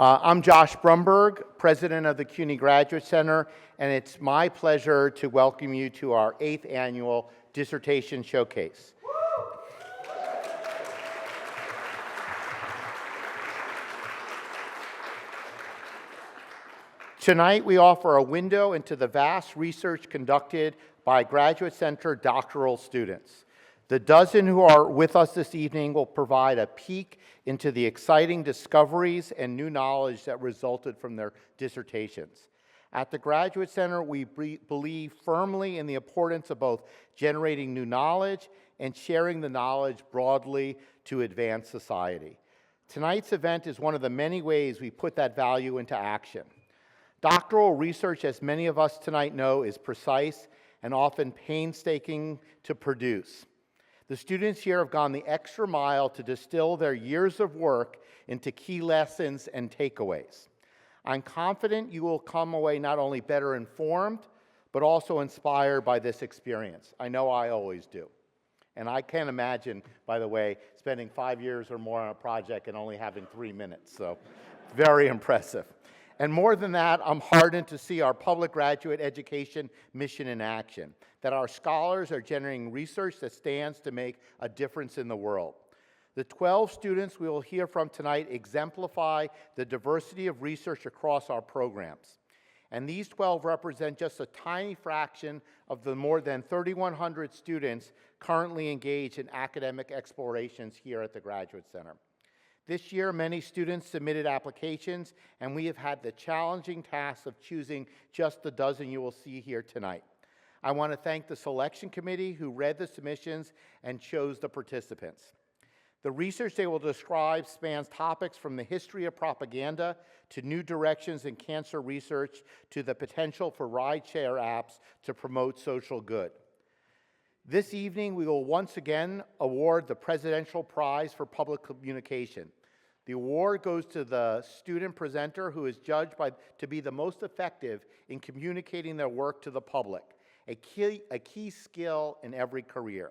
I'm Josh Brumberg, president of the CUNY Graduate Center, and it's my pleasure to welcome you to our 8th annual Dissertation Showcase. Tonight, we offer a window into the vast research conducted by Graduate Center doctoral students. The dozen who are with us this evening will provide a peek into the exciting discoveries and new knowledge that resulted from their dissertations. At the Graduate Center, we believe firmly in the importance of both generating new knowledge and sharing the knowledge broadly to advance society. Tonight's event is one of the many ways we put that value into action. Doctoral research, as many of us tonight know, is precise and often painstaking to produce. The students here have gone the extra mile to distill their years of work into key lessons and takeaways. I'm confident you will come away not only better informed, but also inspired by this experience. I know I always do. And I can't imagine, by the way, spending 5 years or more on a project and only having 3 minutes, so very impressive. And more than that, I'm heartened to see our public graduate education mission in action, that our scholars are generating research that stands to make a difference in the world. The 12 students we will hear from tonight exemplify the diversity of research across our programs. And these 12 represent just a tiny fraction of the more than 3,100 students currently engaged in academic explorations here at the Graduate Center. This year, many students submitted applications, and we have had the challenging task of choosing just the dozen you will see here tonight. I want to thank the selection committee who read the submissions and chose the participants. The research they will describe spans topics from the history of propaganda to new directions in cancer research to the potential for rideshare apps to promote social good. This evening, we will once again award the Presidential Prize for Public Communication. The award goes to the student presenter who is judged to be the most effective in communicating their work to the public, a key skill in every career.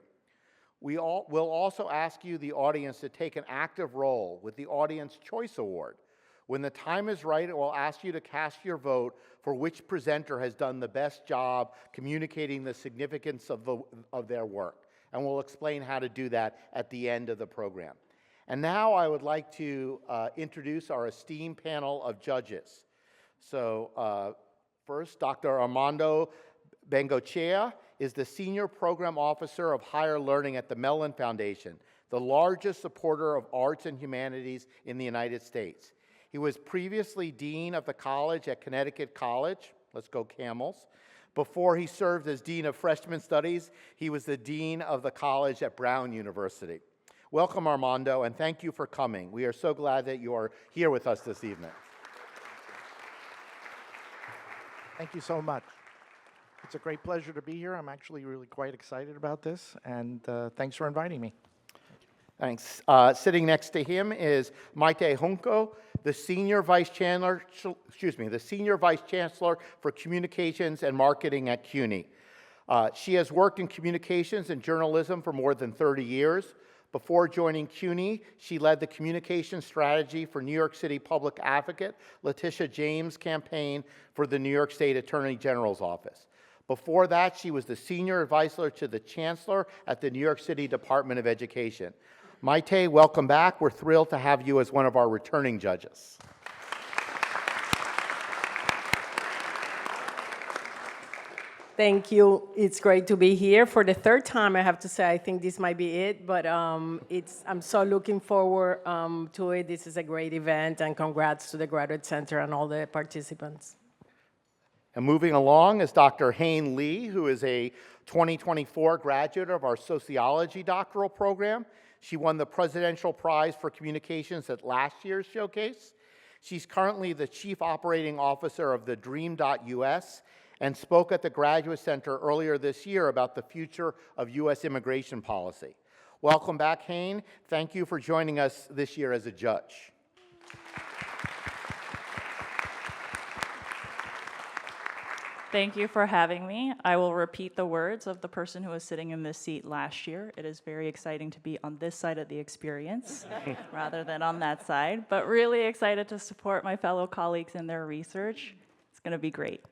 We will also ask you, the audience, to take an active role with the Audience Choice Award. When the time is right, it will ask you to cast your vote for which presenter has done the best job communicating the significance of their work. And we'll explain how to do that at the end of the program. And now I would like to introduce our esteemed panel of judges. So first, Dr. Armando Bengochea is the Senior Program Officer of Higher Learning at the Mellon Foundation, the largest supporter of arts and humanities in the United States. He was previously Dean of the College at Connecticut College, let's go Camels. Before he served as Dean of Freshman Studies, he was the Dean of the College at Brown University. Welcome, Armando, and thank you for coming. We are so glad that you are here with us this evening. Thank you so much. It's a great pleasure to be here. I'm actually really quite excited about this, and thanks for inviting me. Thanks. Sitting next to him is Maite Junco, the Senior Vice Chancellor for Communications and Marketing at CUNY. She has worked in communications and journalism for more than 30 years. Before joining CUNY, she led the communication strategy for New York City Public Advocate Letitia James' campaign for the New York State Attorney General's office. Before that, she was the senior advisor to the chancellor at the New York City Department of Education. Maite, welcome back. We're thrilled to have you as one of our returning judges. Thank you. It's great to be here for the third time. I have to say, I think this might be it, but I'm so looking forward to it. This is a great event, and congrats to the Graduate Center and all the participants. And moving along is Dr. Hain Lee, who is a 2024 graduate of our sociology doctoral program. She won the Presidential Prize for Communications at last year's showcase. She's currently the Chief Operating Officer of the Dream.us and spoke at the Graduate Center earlier this year about the future of U.S. immigration policy. Welcome back, Hain. Thank you for joining us this year as a judge. Thank you for having me. I will repeat the words of the person who was sitting in this seat last year. It is very exciting to be on this side of the experience rather than on that side, but really excited to support my fellow colleagues in their research. It's going to be great.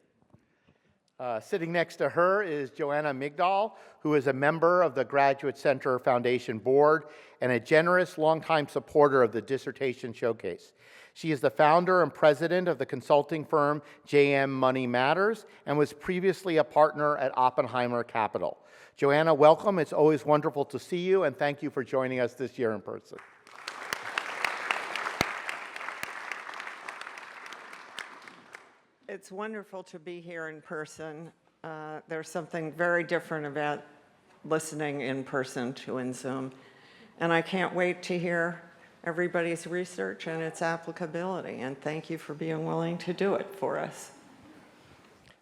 Sitting next to her is Joanna Migdal, who is a member of the Graduate Center Foundation Board and a generous longtime supporter of the Dissertation Showcase. She is the founder and president of the consulting firm JM Money Matters and was previously a partner at Oppenheimer Capital. Joanna, welcome. It's always wonderful to see you, and thank you for joining us this year in person. It's wonderful to be here in person. There's something very different about listening in person to in Zoom. And I can't wait to hear everybody's research and its applicability. And thank you for being willing to do it for us.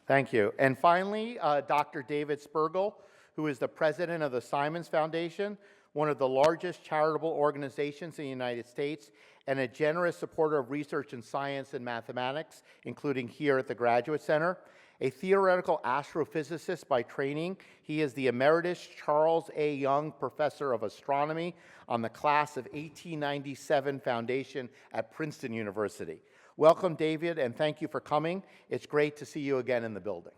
Thank you. And finally, Dr. David Spergel, who is the president of the Simons Foundation, one of the largest charitable organizations in the United States, and a generous supporter of research in science and mathematics, including here at the Graduate Center. A theoretical astrophysicist by training, he is the Emeritus Charles A. Young Professor of Astronomy on the class of 1897 foundation at Princeton University. Welcome, David, and thank you for coming. It's great to see you again in the building.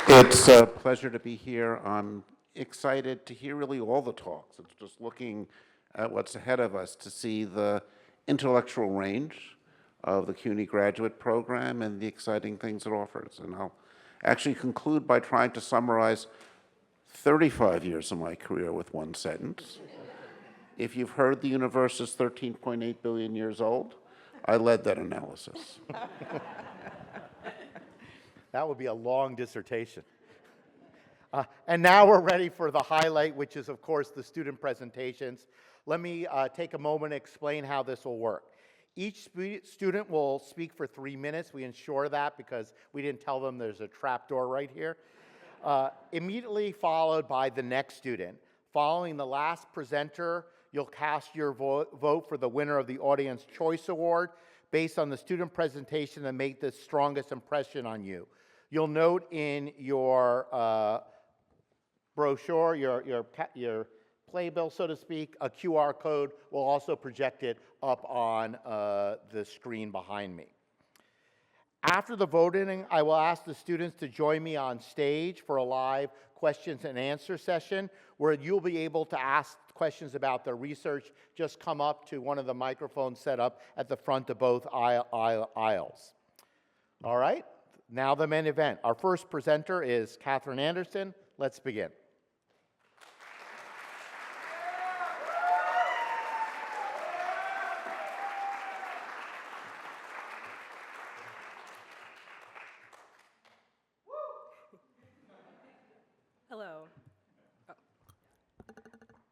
It's a pleasure to be here. I'm excited to hear really all the talks. It's just looking at what's ahead of us to see the intellectual range of the CUNY Graduate Program and the exciting things it offers. And I'll actually conclude by trying to summarize 35 years of my career with one sentence. If you've heard the universe is 13.8 billion years old, I led that analysis. That would be a long dissertation. And now we're ready for the highlight, which is, of course, the student presentations. Let me take a moment to explain how this will work. Each student will speak for 3 minutes. We ensure that because we didn't tell them there's a trap door right here. Immediately followed by the next student. Following the last presenter, you'll cast your vote for the winner of the Audience Choice Award based on the student presentation that made the strongest impression on you. You'll note in your brochure, your playbill, so to speak, a QR code. Will also project it up on the screen behind me. After the voting, I will ask the students to join me on stage for a live questions and answer session where you'll be able to ask questions about their research. Just come up to one of the microphones set up at the front of both aisles. All right, now the main event. Our first presenter is Katherine Anderson. Let's begin. Hello.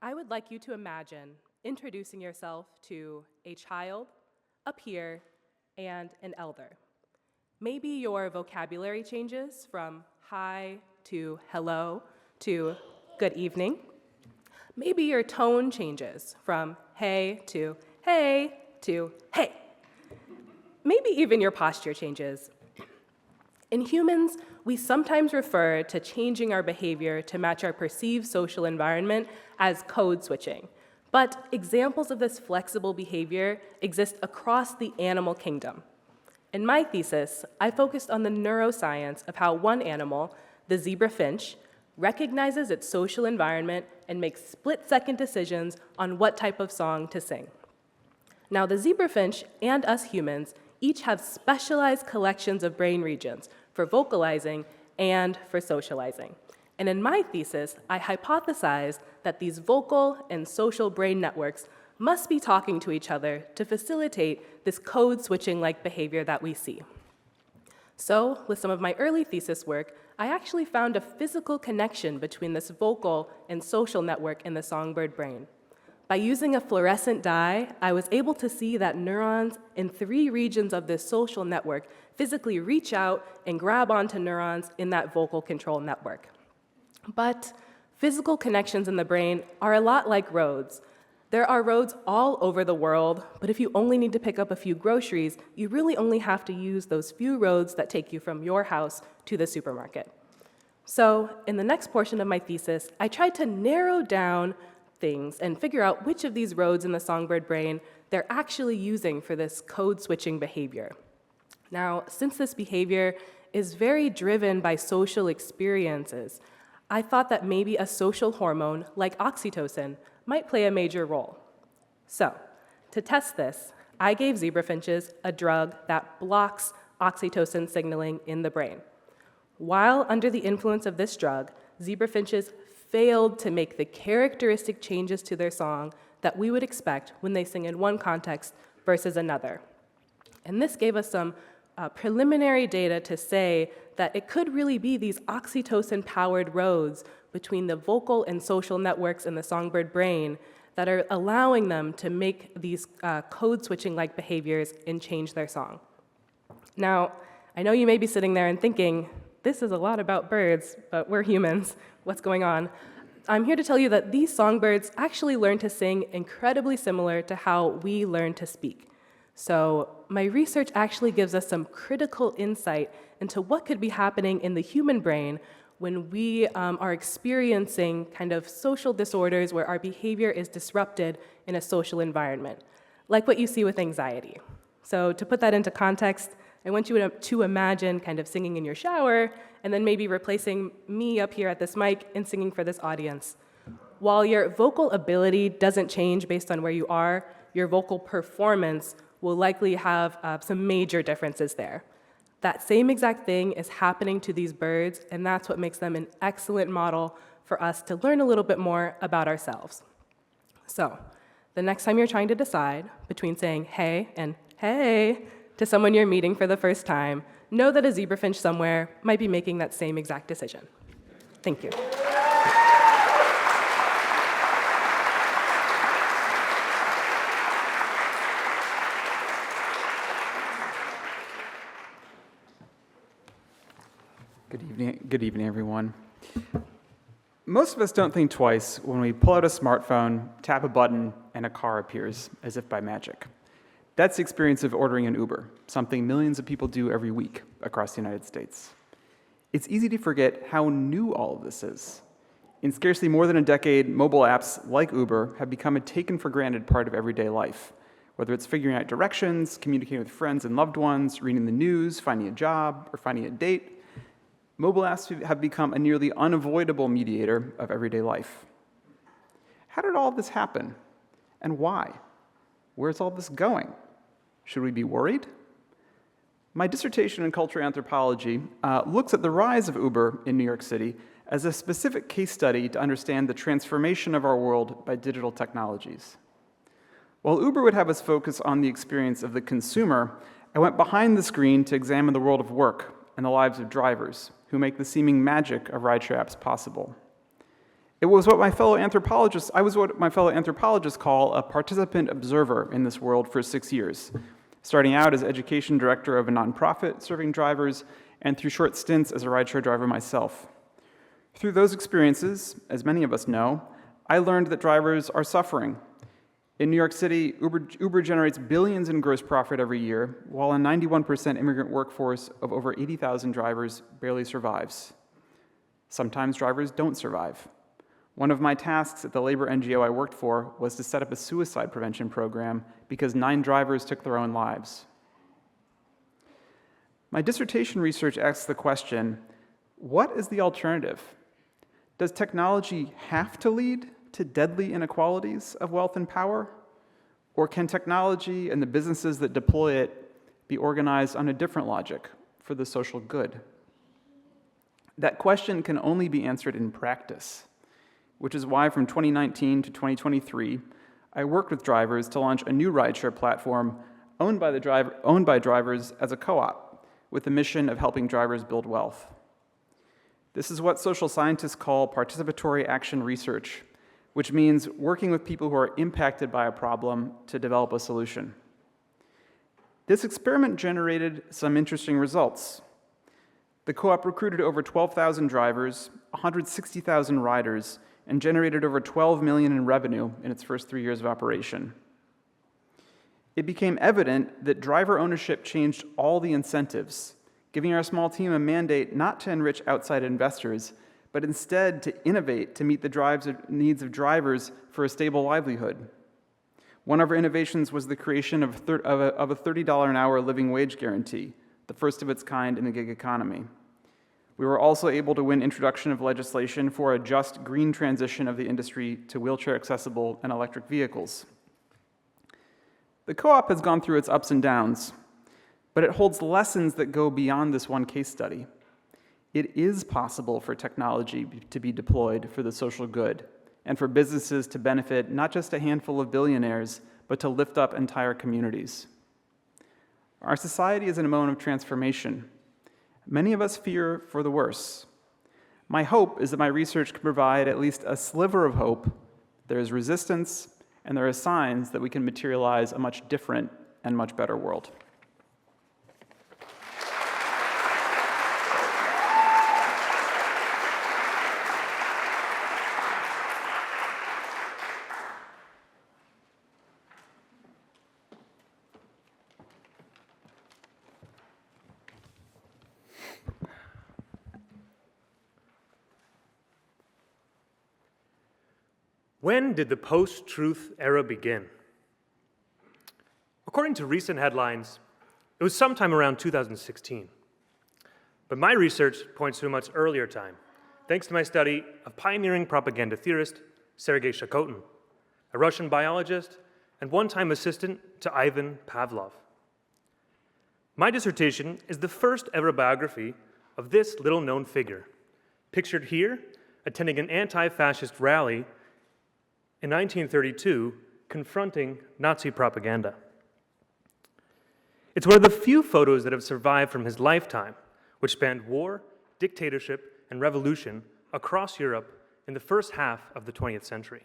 I would like you to imagine introducing yourself to a child, a peer, and an elder. Maybe your vocabulary changes from hi to hello to good evening. Maybe your tone changes from hey to hey to hey. Maybe even your posture changes. In humans, we sometimes refer to changing our behavior to match our perceived social environment as code switching. But examples of this flexible behavior exist across the animal kingdom. In my thesis, I focused on the neuroscience of how one animal, the zebra finch, recognizes its social environment and makes split-second decisions on what type of song to sing. Now, the zebra finch and us humans each have specialized collections of brain regions for vocalizing and for socializing. And in my thesis, I hypothesized that these vocal and social brain networks must be talking to each other to facilitate this code-switching-like behavior that we see. So, with some of my early thesis work, I actually found a physical connection between this vocal and social network in the songbird brain. By using a fluorescent dye, I was able to see that neurons in 3 regions of this social network physically reach out and grab onto neurons in that vocal control network. But physical connections in the brain are a lot like roads. There are roads all over the world, but if you only need to pick up a few groceries, you really only have to use those few roads that take you from your house to the supermarket. So, in the next portion of my thesis, I tried to narrow down things and figure out which of these roads in the songbird brain they're actually using for this code-switching behavior. Now, since this behavior is very driven by social experiences, I thought that maybe a social hormone like oxytocin might play a major role. So, to test this, I gave zebra finches a drug that blocks oxytocin signaling in the brain. While under the influence of this drug, zebra finches failed to make the characteristic changes to their song that we would expect when they sing in one context versus another. And this gave us some preliminary data to say that it could really be these oxytocin-powered roads between the vocal and social networks in the songbird brain that are allowing them to make these code-switching-like behaviors and change their song. Now, I know you may be sitting there and thinking, this is a lot about birds, but we're humans. What's going on? I'm here to tell you that these songbirds actually learn to sing incredibly similar to how we learn to speak. So my research actually gives us some critical insight into what could be happening in the human brain when we are experiencing kind of social disorders where our behavior is disrupted in a social environment, like what you see with anxiety. So to put that into context, I want you to imagine kind of singing in your shower and then maybe replacing me up here at this mic and singing for this audience. While your vocal ability doesn't change based on where you are, your vocal performance will likely have some major differences there. That same exact thing is happening to these birds, and that's what makes them an excellent model for us to learn a little bit more about ourselves. So, the next time you're trying to decide between saying hey and hey to someone you're meeting for the first time, know that a zebrafinch somewhere might be making that same exact decision. Thank you. Good evening, everyone. Most of us don't think twice when we pull out a smartphone, tap a button, and a car appears, as if by magic. That's the experience of ordering an Uber, something millions of people do every week across the United States. It's easy to forget how new all of this is. In scarcely more than a decade, mobile apps like Uber have become a taken-for-granted part of everyday life, whether it's figuring out directions, communicating with friends and loved ones, reading the news, finding a job, or finding a date. Mobile apps have become a nearly unavoidable mediator of everyday life. How did all of this happen? And why? Where's all this going? Should we be worried? My dissertation in cultural anthropology looks at the rise of Uber in New York City as a specific case study to understand the transformation of our world by digital technologies. While Uber would have us focus on the experience of the consumer, I went behind the screen to examine the world of work and the lives of drivers who make the seeming magic of rideshare apps possible. I was what my fellow anthropologists call a participant observer in this world for 6 years, starting out as education director of a nonprofit serving drivers, and through short stints as a rideshare driver myself. Through those experiences, as many of us know, I learned that drivers are suffering. In New York City, Uber generates billions in gross profit every year, while a 91% immigrant workforce of over 80,000 drivers barely survives. Sometimes drivers don't survive. One of my tasks at the labor NGO I worked for was to set up a suicide prevention program because 9 drivers took their own lives. My dissertation research asks the question, what is the alternative? Does technology have to lead to deadly inequalities of wealth and power? Or can technology and the businesses that deploy it be organized on a different logic for the social good? That question can only be answered in practice, which is why from 2019 to 2023, I worked with drivers to launch a new rideshare platform owned by drivers as a co-op with the mission of helping drivers build wealth. This is what social scientists call participatory action research, which means working with people who are impacted by a problem to develop a solution. This experiment generated some interesting results. The co-op recruited over 12,000 drivers, 160,000 riders, and generated over $12 million in revenue in its first 3 years of operation. It became evident that driver ownership changed all the incentives, giving our small team a mandate not to enrich outside investors, but instead to innovate to meet the needs of drivers for a stable livelihood. One of our innovations was the creation of a $30 an hour living wage guarantee, the first of its kind in the gig economy. We were also able to win introduction of legislation for a just green transition of the industry to wheelchair-accessible and electric vehicles. The co-op has gone through its ups and downs, but it holds lessons that go beyond this one case study. It is possible for technology to be deployed for the social good and for businesses to benefit not just a handful of billionaires, but to lift up entire communities. Our society is in a moment of transformation. Many of us fear for the worse. My hope is that my research can provide at least a sliver of hope. There is resistance, and there are signs that we can materialize a much different and much better world. When did the post-truth era begin? According to recent headlines, it was sometime around 2016. But my research points to a much earlier time, thanks to my study of pioneering propaganda theorist Sergei Shakotin, a Russian biologist and one-time assistant to Ivan Pavlov. My dissertation is the first ever biography of this little-known figure, pictured here attending an anti-fascist rally in 1932, confronting Nazi propaganda. It's one of the few photos that have survived from his lifetime, which spanned war, dictatorship, and revolution across Europe in the first half of the 20th century.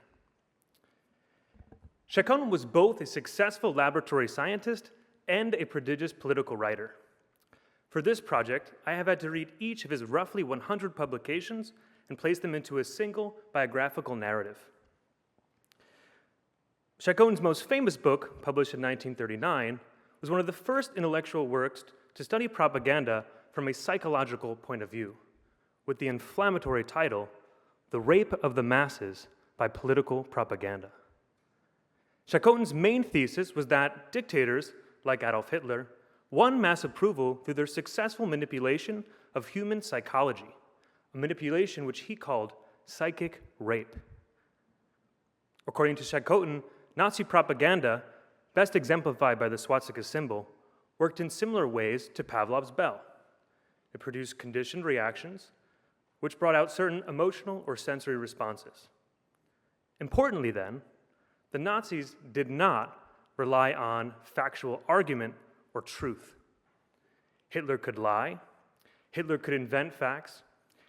Shakotin was both a successful laboratory scientist and a prodigious political writer. For this project, I have had to read each of his roughly 100 publications and place them into a single biographical narrative. Shakotin's most famous book, published in 1939, was one of the first intellectual works to study propaganda from a psychological point of view, with the inflammatory title, The Rape of the Masses by Political Propaganda. Shakotin's main thesis was that dictators, like Adolf Hitler, won mass approval through their successful manipulation of human psychology, a manipulation which he called psychic rape. According to Shakotin, Nazi propaganda, best exemplified by the swastika symbol, worked in similar ways to Pavlov's bell. It produced conditioned reactions, which brought out certain emotional or sensory responses. Importantly then, the Nazis did not rely on factual argument or truth. Hitler could lie, Hitler could invent facts,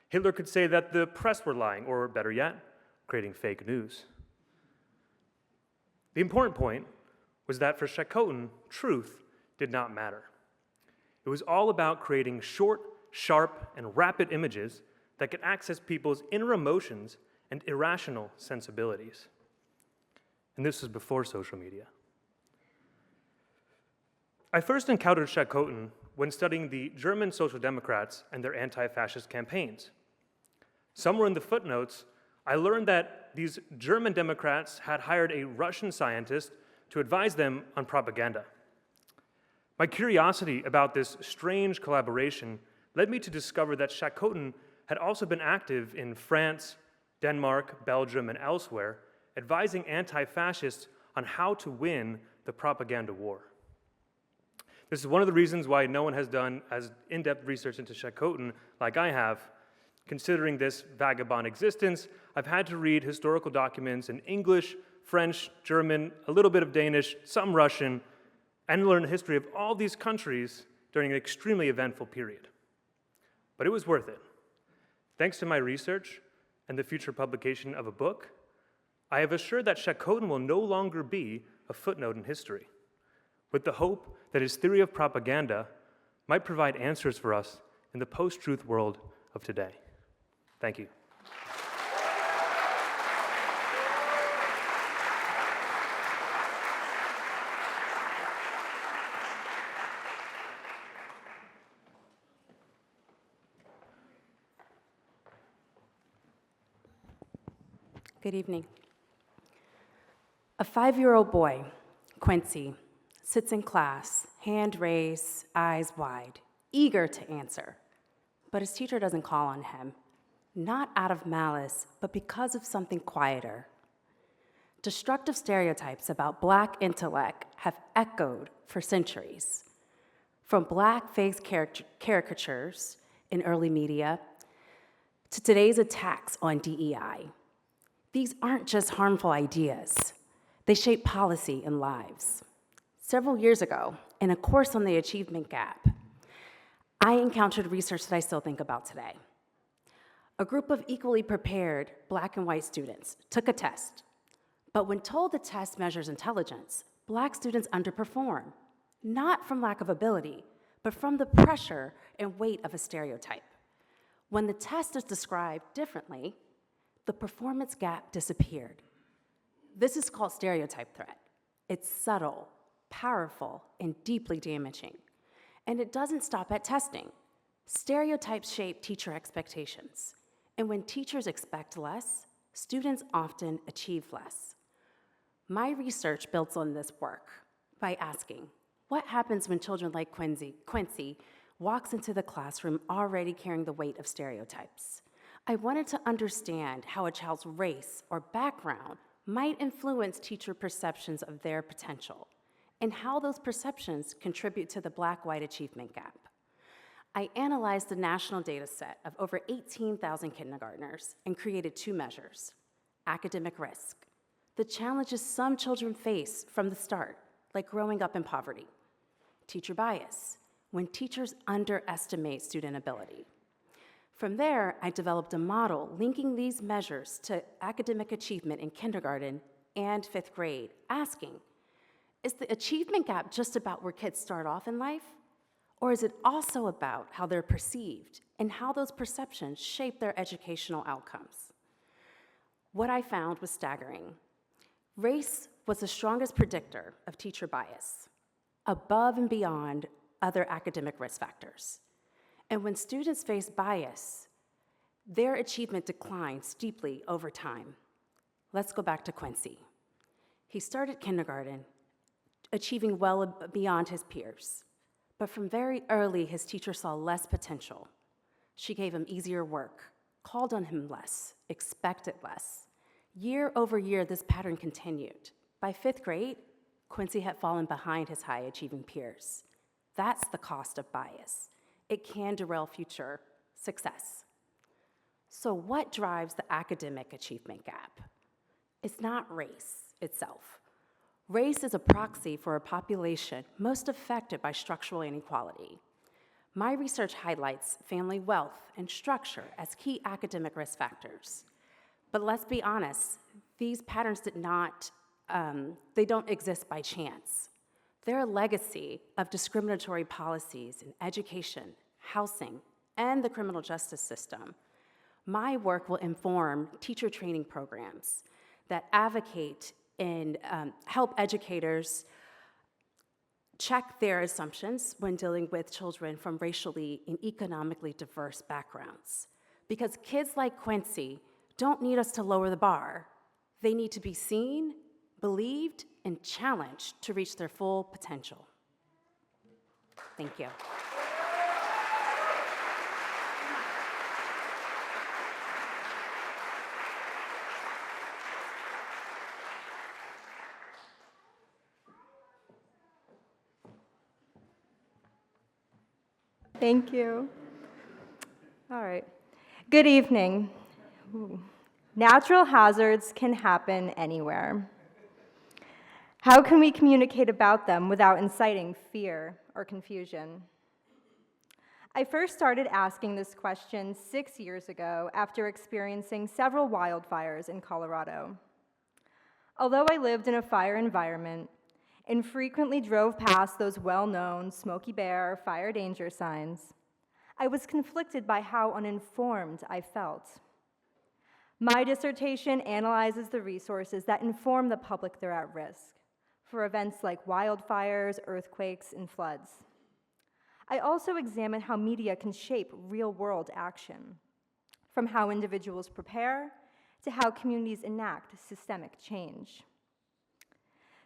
Hitler could say that the press were lying, or better yet, creating fake news. The important point was that for Shakotin, truth did not matter. It was all about creating short, sharp, and rapid images that could access people's inner emotions and irrational sensibilities. And this was before social media. I first encountered Shakotin when studying the German Social Democrats and their anti-fascist campaigns. Somewhere in the footnotes, I learned that these German Democrats had hired a Russian scientist to advise them on propaganda. My curiosity about this strange collaboration led me to discover that Shakotin had also been active in France, Denmark, Belgium, and elsewhere, advising anti-fascists on how to win the propaganda war. This is one of the reasons why no one has done as in-depth research into Shakotin like I have. Considering this vagabond existence, I've had to read historical documents in English, French, German, a little bit of Danish, some Russian, and learn the history of all these countries during an extremely eventful period. But it was worth it. Thanks to my research and the future publication of a book, I have assured that Shakotin will no longer be a footnote in history, with the hope that his theory of propaganda might provide answers for us in the post-truth world of today. Thank you. Good evening. A 5-year-old boy, Quincy, sits in class, hand raised, eyes wide, eager to answer. But his teacher doesn't call on him, not out of malice, but because of something quieter. Destructive stereotypes about Black intellect have echoed for centuries, from blackface caricatures in early media to today's attacks on DEI. These aren't just harmful ideas. They shape policy and lives. Several years ago, in a course on the achievement gap, I encountered research that I still think about today. A group of equally prepared Black and white students took a test, but when told the test measures intelligence, Black students underperform, not from lack of ability, but from the pressure and weight of a stereotype. When the test is described differently, the performance gap disappeared. This is called stereotype threat. It's subtle, powerful, and deeply damaging. And it doesn't stop at testing. Stereotypes shape teacher expectations. And when teachers expect less, students often achieve less. My research builds on this work by asking, what happens when children like Quincy walks into the classroom already carrying the weight of stereotypes? I wanted to understand how a child's race or background might influence teacher perceptions of their potential, and how those perceptions contribute to the Black-white achievement gap. I analyzed the national data set of over 18,000 kindergartners and created 2 measures: academic risk, the challenges some children face from the start, like growing up in poverty; teacher bias, when teachers underestimate student ability. From there, I developed a model linking these measures to academic achievement in kindergarten and 5th grade, asking, is the achievement gap just about where kids start off in life? Or is it also about how they're perceived and how those perceptions shape their educational outcomes? What I found was staggering. Race was the strongest predictor of teacher bias, above and beyond other academic risk factors. And when students face bias, their achievement declines steeply over time. Let's go back to Quincy. He started kindergarten, achieving well beyond his peers. But from very early, his teacher saw less potential. She gave him easier work, called on him less, expected less. Year over year, this pattern continued. By 5th grade, Quincy had fallen behind his high-achieving peers. That's the cost of bias. It can derail future success. So what drives the academic achievement gap? It's not race itself. Race is a proxy for a population most affected by structural inequality. My research highlights family wealth and structure as key academic risk factors. But let's be honest, these patterns they don't exist by chance. They're a legacy of discriminatory policies in education, housing, and the criminal justice system. My work will inform teacher training programs that advocate and help educators check their assumptions when dealing with children from racially and economically diverse backgrounds. Because kids like Quincy don't need us to lower the bar. They need to be seen, believed, and challenged to reach their full potential. Thank you. Thank you. All right. Good evening. Ooh. Natural hazards can happen anywhere. How can we communicate about them without inciting fear or confusion? I first started asking this question 6 years ago after experiencing several wildfires in Colorado. Although I lived in a fire environment and frequently drove past those well-known Smokey Bear fire danger signs, I was conflicted by how uninformed I felt. My dissertation analyzes the resources that inform the public they're at risk for events like wildfires, earthquakes, and floods. I also examine how media can shape real-world action, from how individuals prepare to how communities enact systemic change.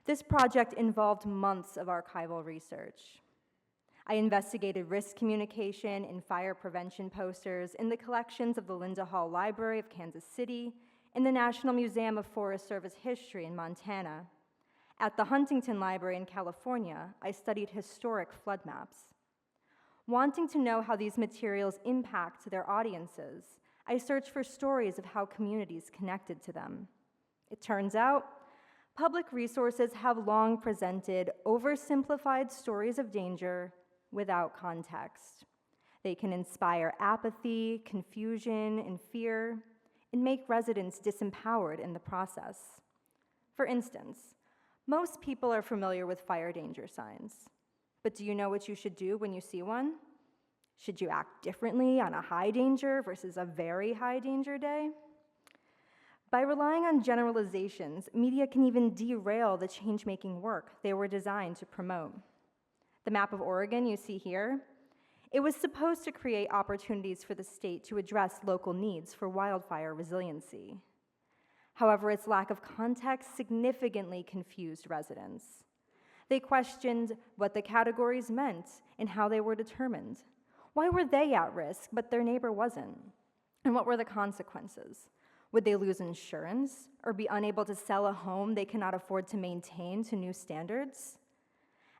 This project involved months of archival research. I investigated risk communication in fire prevention posters in the collections of the Linda Hall Library of Kansas City, in the National Museum of Forest Service History in Montana. At the Huntington Library in California, I studied historic flood maps. Wanting to know how these materials impact their audiences, I searched for stories of how communities connected to them. It turns out, public resources have long presented oversimplified stories of danger without context. They can inspire apathy, confusion, and fear, and make residents disempowered in the process. For instance, most people are familiar with fire danger signs, but do you know what you should do when you see one? Should you act differently on a high danger versus a very high danger day? By relying on generalizations, media can even derail the change-making work they were designed to promote. The map of Oregon you see here, it was supposed to create opportunities for the state to address local needs for wildfire resiliency. However, its lack of context significantly confused residents. They questioned what the categories meant and how they were determined. Why were they at risk, but their neighbor wasn't? And what were the consequences? Would they lose insurance or be unable to sell a home they cannot afford to maintain to new standards?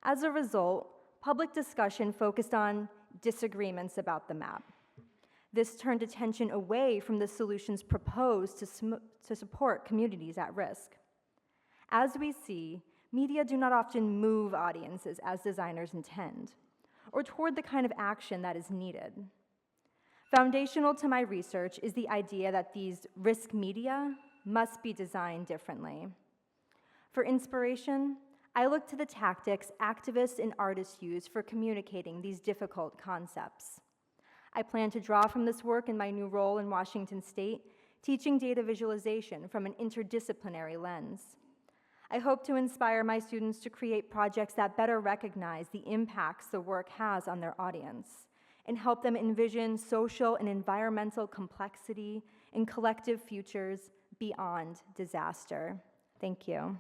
As a result, public discussion focused on disagreements about the map. This turned attention away from the solutions proposed to support communities at risk. As we see, media do not often move audiences as designers intend, or toward the kind of action that is needed. Foundational to my research is the idea that these risk media must be designed differently. For inspiration, I look to the tactics activists and artists use for communicating these difficult concepts. I plan to draw from this work in my new role in Washington State, teaching data visualization from an interdisciplinary lens. I hope to inspire my students to create projects that better recognize the impacts the work has on their audience and help them envision social and environmental complexity and collective futures beyond disaster. Thank you.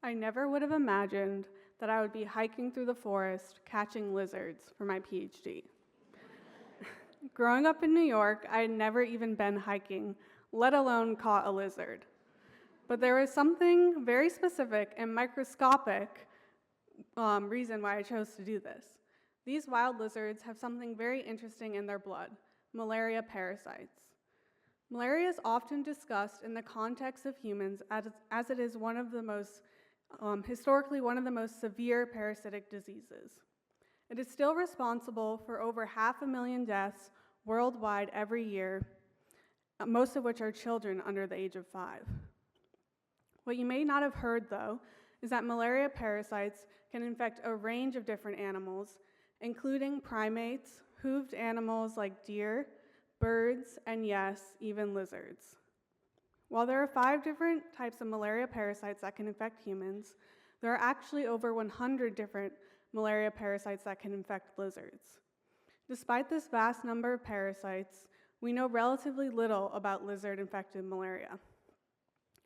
I never would have imagined that I would be hiking through the forest catching lizards for my PhD. Growing up in New York, I had never even been hiking, let alone caught a lizard. But there was something very specific and microscopic reason why I chose to do this. These wild lizards have something very interesting in their blood, malaria parasites. Malaria is often discussed in the context of humans as it is one of the most historically one of the most severe parasitic diseases. It is still responsible for over 500,000 deaths worldwide every year, most of which are children under the age of 5. What you may not have heard, though, is that malaria parasites can infect a range of different animals, including primates, hooved animals like deer, birds, and yes, even lizards. While there are 5 different types of malaria parasites that can infect humans, there are actually over 100 different malaria parasites that can infect lizards. Despite this vast number of parasites, we know relatively little about lizard-infected malaria.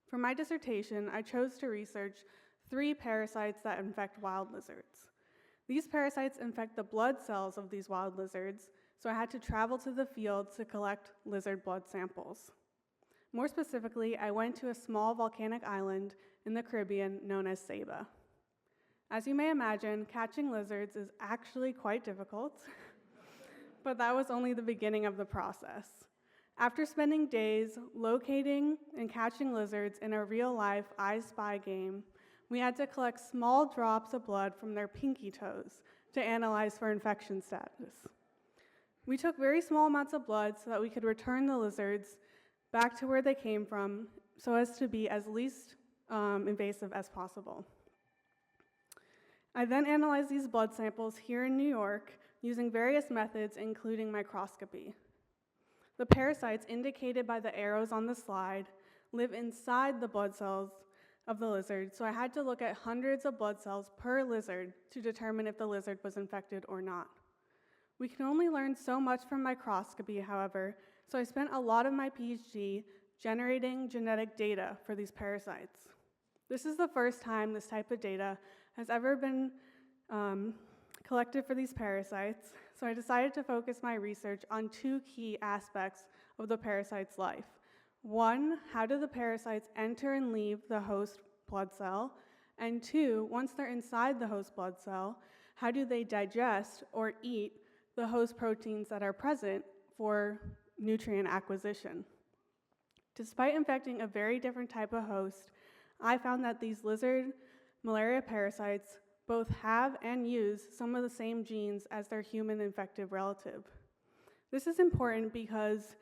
For my dissertation, I chose to research 3 parasites that infect wild lizards. These parasites infect the blood cells of these wild lizards, so I had to travel to the field to collect lizard blood samples. More specifically, I went to a small volcanic island in the Caribbean known as Saba. As you may imagine, catching lizards is actually quite difficult, but that was only the beginning of the process. After spending days locating and catching lizards in a real-life I Spy game, we had to collect small drops of blood from their pinky toes to analyze for infection status. We took very small amounts of blood so that we could return the lizards back to where they came from so as to be as least invasive as possible. I then analyzed these blood samples here in New York using various methods, including microscopy. The parasites indicated by the arrows on the slide live inside the blood cells of the lizard, so I had to look at hundreds of blood cells per lizard to determine if the lizard was infected or not. We can only learn so much from microscopy, however, so I spent a lot of my PhD generating genetic data for these parasites. This is the first time this type of data has ever been collected for these parasites, so I decided to focus my research on two key aspects of the parasite's life. One, how do the parasites enter and leave the host blood cell? And two, once they're inside the host blood cell, how do they digest or eat the host proteins that are present for nutrient acquisition? Despite infecting a very different type of host, I found that these lizard malaria parasites both have and use some of the same genes as their human infective relative. This is important because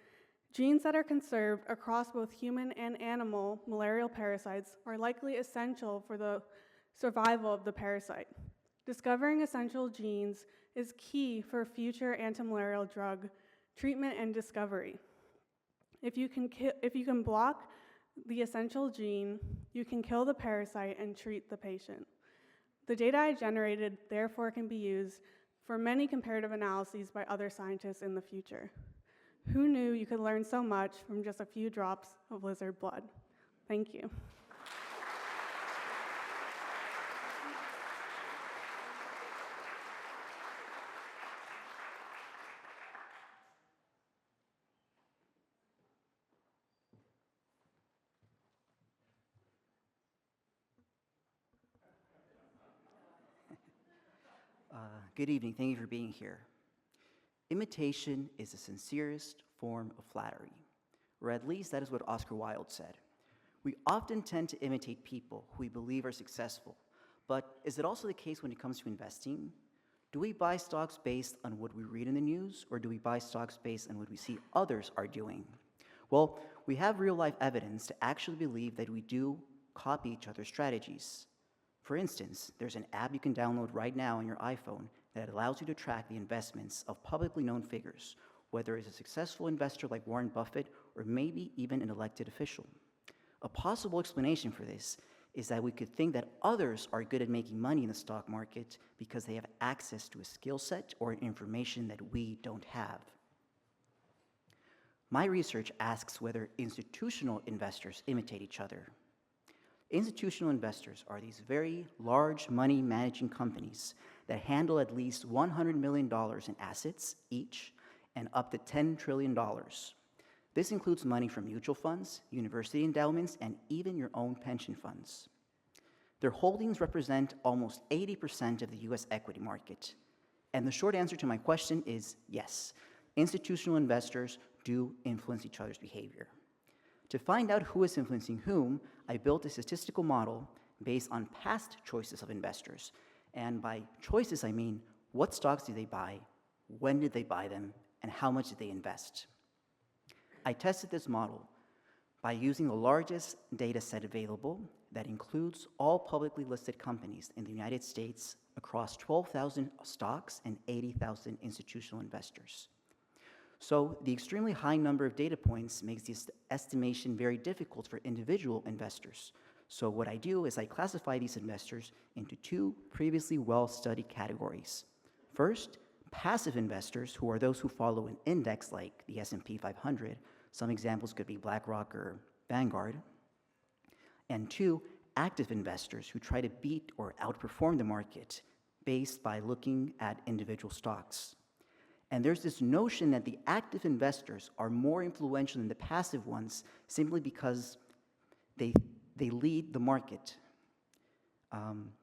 genes that are conserved across both human and animal malarial parasites are likely essential for the survival of the parasite. Discovering essential genes is key for future antimalarial drug treatment and discovery. If you can block the essential gene, you can kill the parasite and treat the patient. The data I generated, therefore, can be used for many comparative analyses by other scientists in the future. Who knew you could learn so much from just a few drops of lizard blood? Thank you. Good evening. Thank you for being here. Imitation is the sincerest form of flattery, or at least that is what Oscar Wilde said. We often tend to imitate people who we believe are successful, but is it also the case when it comes to investing? Do we buy stocks based on what we read in the news, or do we buy stocks based on what we see others are doing? Well, we have real-life evidence to actually believe that we do copy each other's strategies. For instance, there's an app you can download right now on your iPhone that allows you to track the investments of publicly known figures, whether it's a successful investor like Warren Buffett or maybe even an elected official. A possible explanation for this is that we could think that others are good at making money in the stock market because they have access to a skill set or information that we don't have. My research asks whether institutional investors imitate each other. Institutional investors are these very large money managing companies that handle at least $100 million in assets each and up to $10 trillion. This includes money from mutual funds, university endowments, and even your own pension funds. Their holdings represent almost 80% of the US equity market. And the short answer to my question is yes, institutional investors do influence each other's behavior. To find out who is influencing whom, I built a statistical model based on past choices of investors. And by choices, I mean, what stocks did they buy, when did they buy them, and how much did they invest? I tested this model by using the largest data set available that includes all publicly listed companies in the United States across 12,000 stocks and 80,000 institutional investors. So the extremely high number of data points makes this estimation very difficult for individual investors. So what I do is I classify these investors into two previously well-studied categories. First, passive investors, who are those who follow an index like the S&P 500. Some examples could be BlackRock or Vanguard. And two, active investors who try to beat or outperform the market based by looking at individual stocks. And there's this notion that the active investors are more influential than the passive ones simply because they lead the market.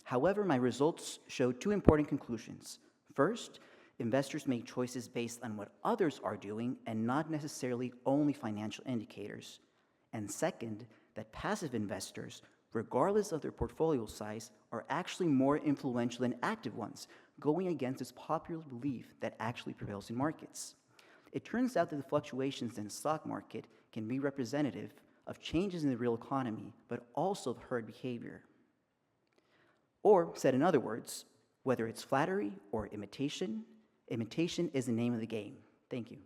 However, my results showed two important conclusions. First, investors make choices based on what others are doing and not necessarily only financial indicators. And second, that passive investors, regardless of their portfolio size, are actually more influential than active ones, going against this popular belief that actually prevails in markets. It turns out that the fluctuations in the stock market can be representative of changes in the real economy, but also of herd behavior. Or, said in other words, whether it's flattery or imitation, Imitation is the name of the game. Thank you.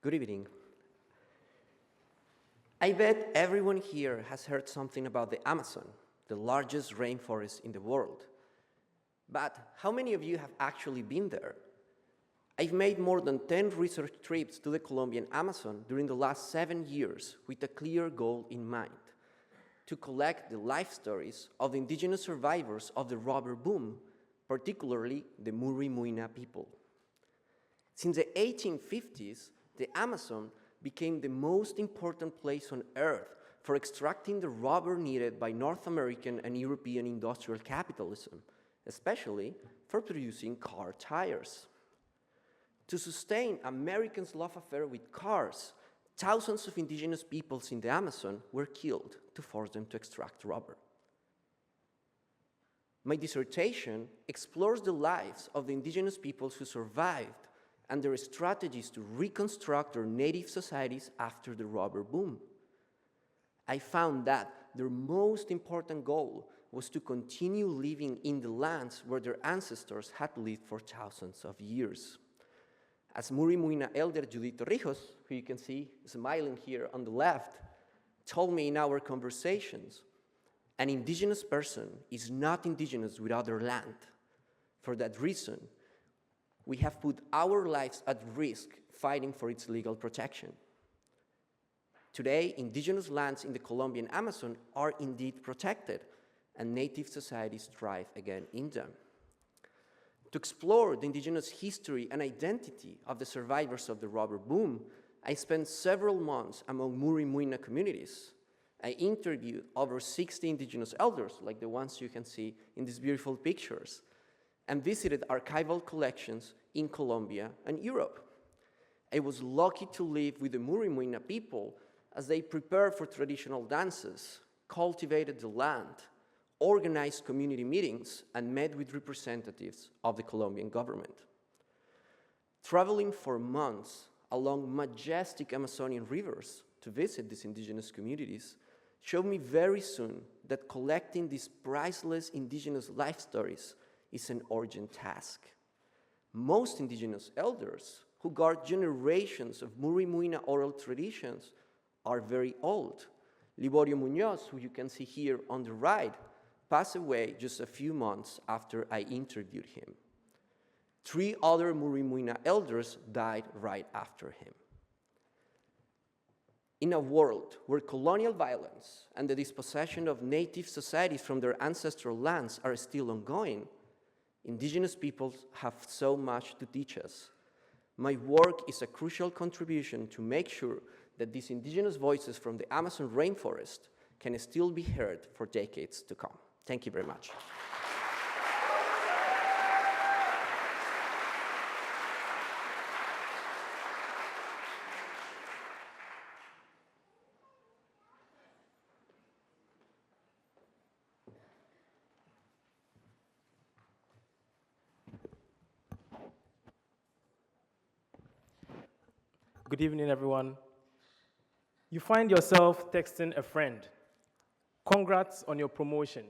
Good evening. I bet everyone here has heard something about the Amazon, the largest rainforest in the world. But how many of you have actually been there? I've made more than 10 research trips to the Colombian Amazon during the last 7 years with a clear goal in mind: to collect the life stories of the indigenous survivors of the rubber boom, particularly the Muri Muina people. Since the 1850s, the Amazon became the most important place on Earth for extracting the rubber needed by North American and European industrial capitalism, especially for producing car tires. To sustain Americans' love affair with cars, thousands of indigenous peoples in the Amazon were killed to force them to extract rubber. My dissertation explores the lives of the indigenous peoples who survived and their strategies to reconstruct their native societies after the rubber boom. I found that their most important goal was to continue living in the lands where their ancestors had lived for thousands of years. As Muri Muina elder Judith Torrijos, who you can see smiling here on the left, told me in our conversations, an indigenous person is not indigenous without their land. For that reason, we have put our lives at risk fighting for its legal protection. Today, indigenous lands in the Colombian Amazon are indeed protected, and native societies thrive again in them. To explore the indigenous history and identity of the survivors of the rubber boom, I spent several months among Muri Muina communities. I interviewed over 60 indigenous elders, like the ones you can see in these beautiful pictures, and visited archival collections in Colombia and Europe. I was lucky to live with the Muri Muina people as they prepared for traditional dances, cultivated the land, organized community meetings, and met with representatives of the Colombian government. Traveling for months along majestic Amazonian rivers to visit these indigenous communities showed me very soon that collecting these priceless indigenous life stories is an urgent task. Most indigenous elders who guard generations of Muri Muina oral traditions are very old. Liborio Muñoz, who you can see here on the right, passed away just a few months after I interviewed him. 3 other Muri Muina elders died right after him. In a world where colonial violence and the dispossession of native societies from their ancestral lands are still ongoing, indigenous peoples have so much to teach us. My work is a crucial contribution to make sure that these indigenous voices from the Amazon rainforest can still be heard for decades to come. Thank you very much. Good evening, everyone. You find yourself texting a friend, "Congrats on your promotion,"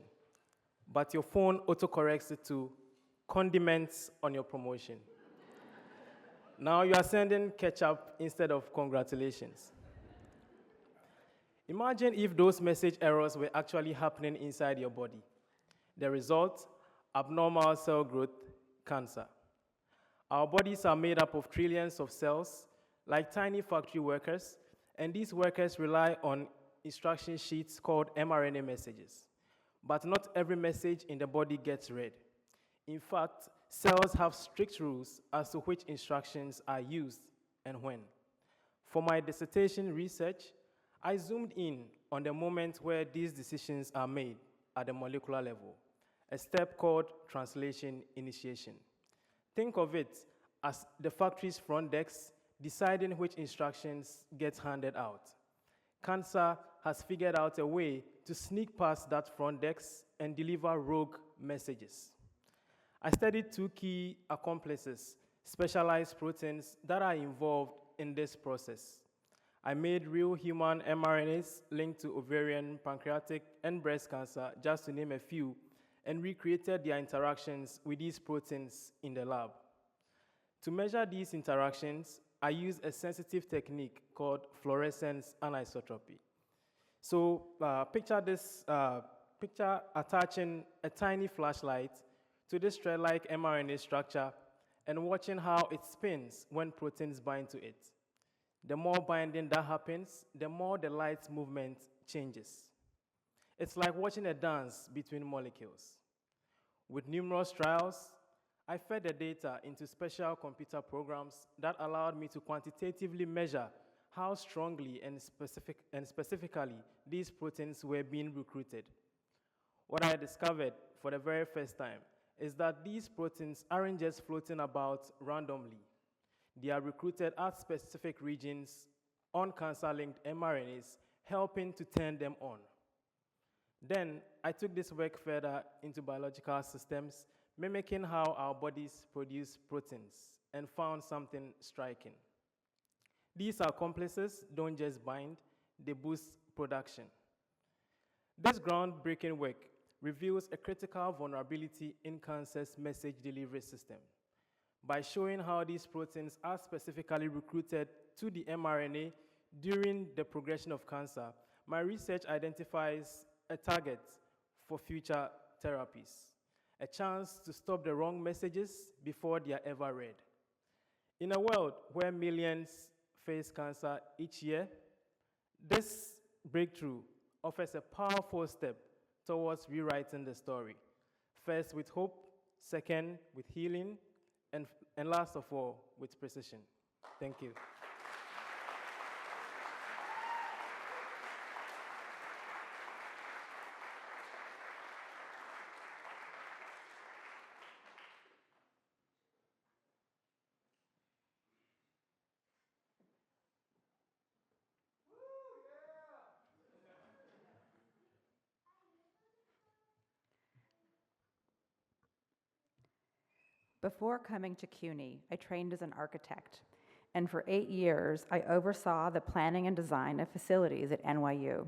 but your phone autocorrects it to "condiments on your promotion." Now you are sending ketchup instead of congratulations. Imagine if those message errors were actually happening inside your body. The result, abnormal cell growth, cancer. Our bodies are made up of trillions of cells, like tiny factory workers, and these workers rely on instruction sheets called mRNA messages. But not every message in the body gets read. In fact, cells have strict rules as to which instructions are used and when. For my dissertation research, I zoomed in on the moment where these decisions are made at the molecular level, a step called translation initiation. Think of it as the factory's front desk deciding which instructions get handed out. Cancer has figured out a way to sneak past that front desk and deliver rogue messages. I studied two key accomplices, specialized proteins that are involved in this process. I made real human mRNAs linked to ovarian, pancreatic, and breast cancer, just to name a few, and recreated their interactions with these proteins in the lab. To measure these interactions, I used a sensitive technique called fluorescence anisotropy. So picture attaching a tiny flashlight to this thread-like mRNA structure and watching how it spins when proteins bind to it. The more binding that happens, the more the light's movement changes. It's like watching a dance between molecules. With numerous trials, I fed the data into special computer programs that allowed me to quantitatively measure how strongly and specifically these proteins were being recruited. What I discovered for the very first time is that these proteins aren't just floating about randomly. They are recruited at specific regions on cancer-linked mRNAs, helping to turn them on. Then, I took this work further into biological systems, mimicking how our bodies produce proteins, and found something striking. These accomplices don't just bind, they boost production. This groundbreaking work reveals a critical vulnerability in cancer's message delivery system. By showing how these proteins are specifically recruited to the mRNA during the progression of cancer, my research identifies a target for future therapies, a chance to stop the wrong messages before they are ever read. In a world where millions face cancer each year, this breakthrough offers a powerful step towards rewriting the story. First with hope, second with healing, and last of all, with precision. Thank you. Before coming to CUNY, I trained as an architect, and for 8 years, I oversaw the planning and design of facilities at NYU.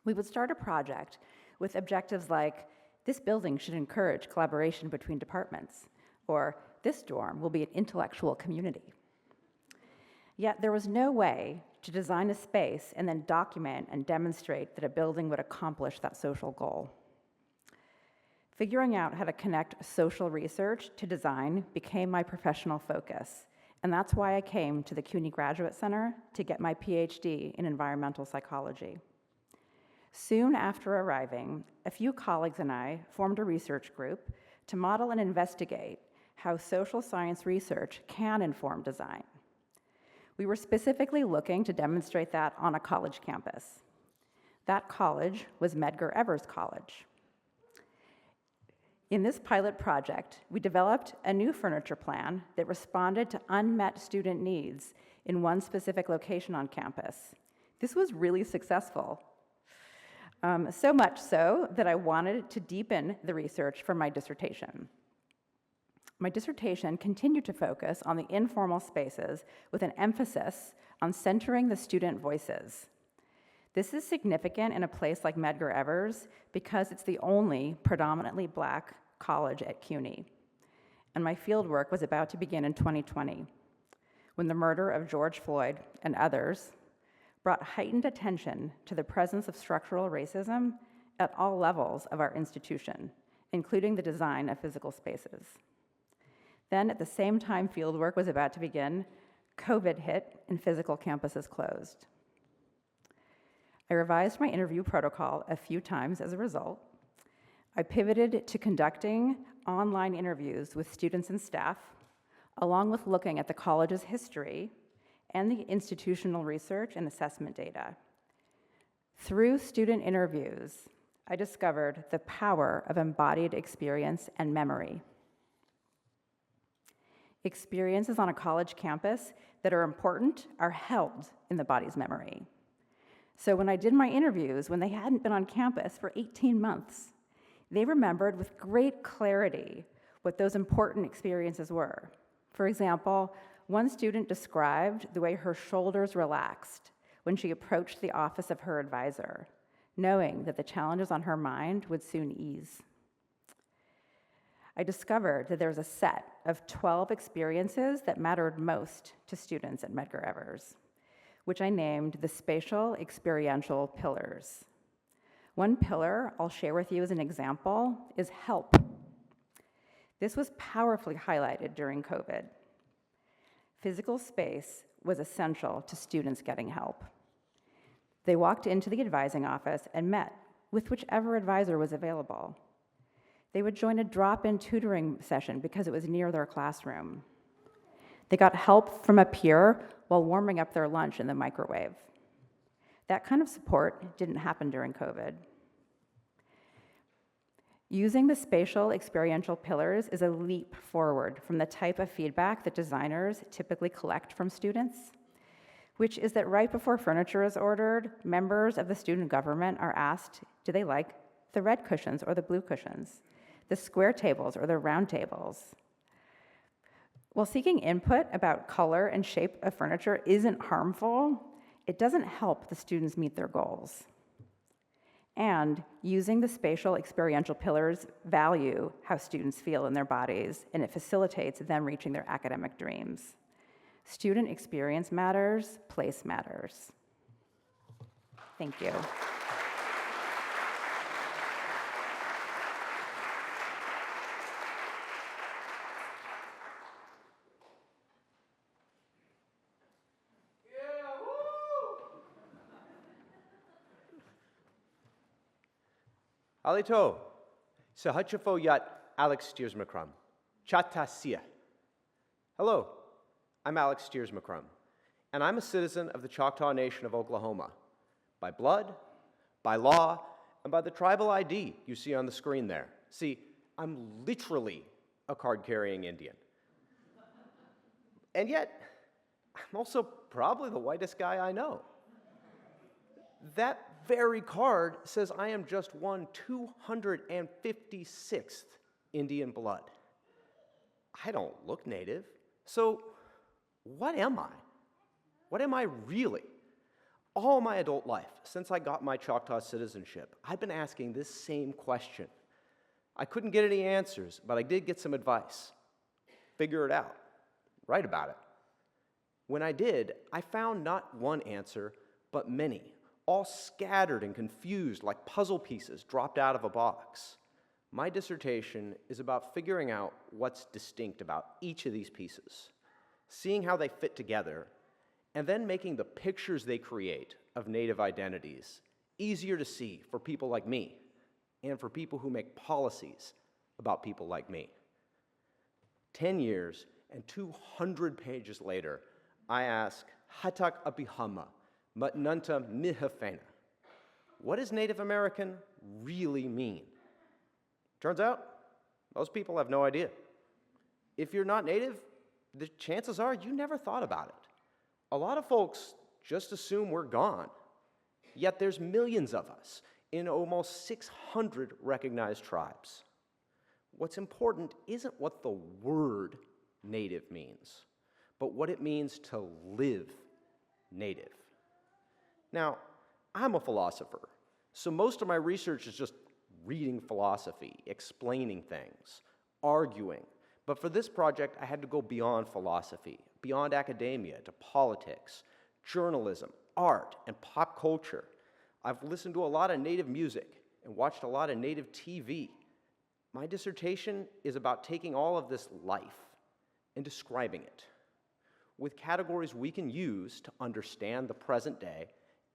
We would start a project with objectives like, this building should encourage collaboration between departments, or this dorm will be an intellectual community. Yet there was no way to design a space and then document and demonstrate that a building would accomplish that social goal. Figuring out how to connect social research to design became my professional focus, and that's why I came to the CUNY Graduate Center to get my PhD in environmental psychology. Soon after arriving, a few colleagues and I formed a research group to model and investigate how social science research can inform design. We were specifically looking to demonstrate that on a college campus. That college was Medgar Evers College. In this pilot project, we developed a new furniture plan that responded to unmet student needs in one specific location on campus. This was really successful. So much so that I wanted to deepen the research for my dissertation. My dissertation continued to focus on the informal spaces with an emphasis on centering the student voices. This is significant in a place like Medgar Evers because it's the only predominantly Black college at CUNY. And my fieldwork was about to begin in 2020, when the murder of George Floyd and others brought heightened attention to the presence of structural racism at all levels of our institution, including the design of physical spaces. Then, at the same time fieldwork was about to begin, COVID hit and physical campuses closed. I revised my interview protocol a few times as a result. I pivoted to conducting online interviews with students and staff, along with looking at the college's history and the institutional research and assessment data. Through student interviews, I discovered the power of embodied experience and memory. Experiences on a college campus that are important are held in the body's memory. So when I did my interviews, when they hadn't been on campus for 18 months, they remembered with great clarity what those important experiences were. For example, one student described the way her shoulders relaxed when she approached the office of her advisor, knowing that the challenges on her mind would soon ease. I discovered that there was a set of 12 experiences that mattered most to students at Medgar Evers, which I named the spatial experiential pillars. One pillar I'll share with you as an example is help. This was powerfully highlighted during COVID. Physical space was essential to students getting help. They walked into the advising office and met with whichever advisor was available. They would join a drop-in tutoring session because it was near their classroom. They got help from a peer while warming up their lunch in the microwave. That kind of support didn't happen during COVID. Using the spatial experiential pillars is a leap forward from the type of feedback that designers typically collect from students, which is that right before furniture is ordered, members of the student government are asked, do they like the red cushions or the blue cushions, the square tables or the round tables? While seeking input about color and shape of furniture isn't harmful, it doesn't help the students meet their goals. And using the spatial experiential pillars value how students feel in their bodies, and it facilitates them reaching their academic dreams. Student experience matters, place matters. Thank you. Alito, Sahachafo Yat Alex Steers McCrum. Chatasia. Hello, I'm Alex Steers McCrum, and I'm a citizen of the Choctaw Nation of Oklahoma, by blood, by law, and by the tribal ID you see on the screen there. See, I'm literally a card-carrying Indian. And yet, I'm also probably the whitest guy I know. That very card says I am just one 256th Indian blood. I don't look native, so what am I? What am I really? All my adult life, since I got my Choctaw citizenship, I've been asking this same question. I couldn't get any answers, but I did get some advice. Figure it out. Write about it. When I did, I found not one answer, but many, all scattered and confused like puzzle pieces dropped out of a box. My dissertation is about figuring out what's distinct about each of these pieces, seeing how they fit together, and then making the pictures they create of Native identities easier to see for people like me and for people who make policies about people like me. 10 years and 200 pages later, I ask, Hatak Abihama, Matnunta Mihafena. What does Native American really mean? Turns out, most people have no idea. If you're not Native, the chances are you never thought about it. A lot of folks just assume we're gone. Yet there's millions of us in almost 600 recognized tribes. What's important isn't what the word Native means, but what it means to live Native. Now, I'm a philosopher, so most of my research is just reading philosophy, explaining things, arguing. But for this project, I had to go beyond philosophy, beyond academia, to politics, journalism, art, and pop culture. I've listened to a lot of Native music and watched a lot of Native TV. My dissertation is about taking all of this life and describing it with categories we can use to understand the present day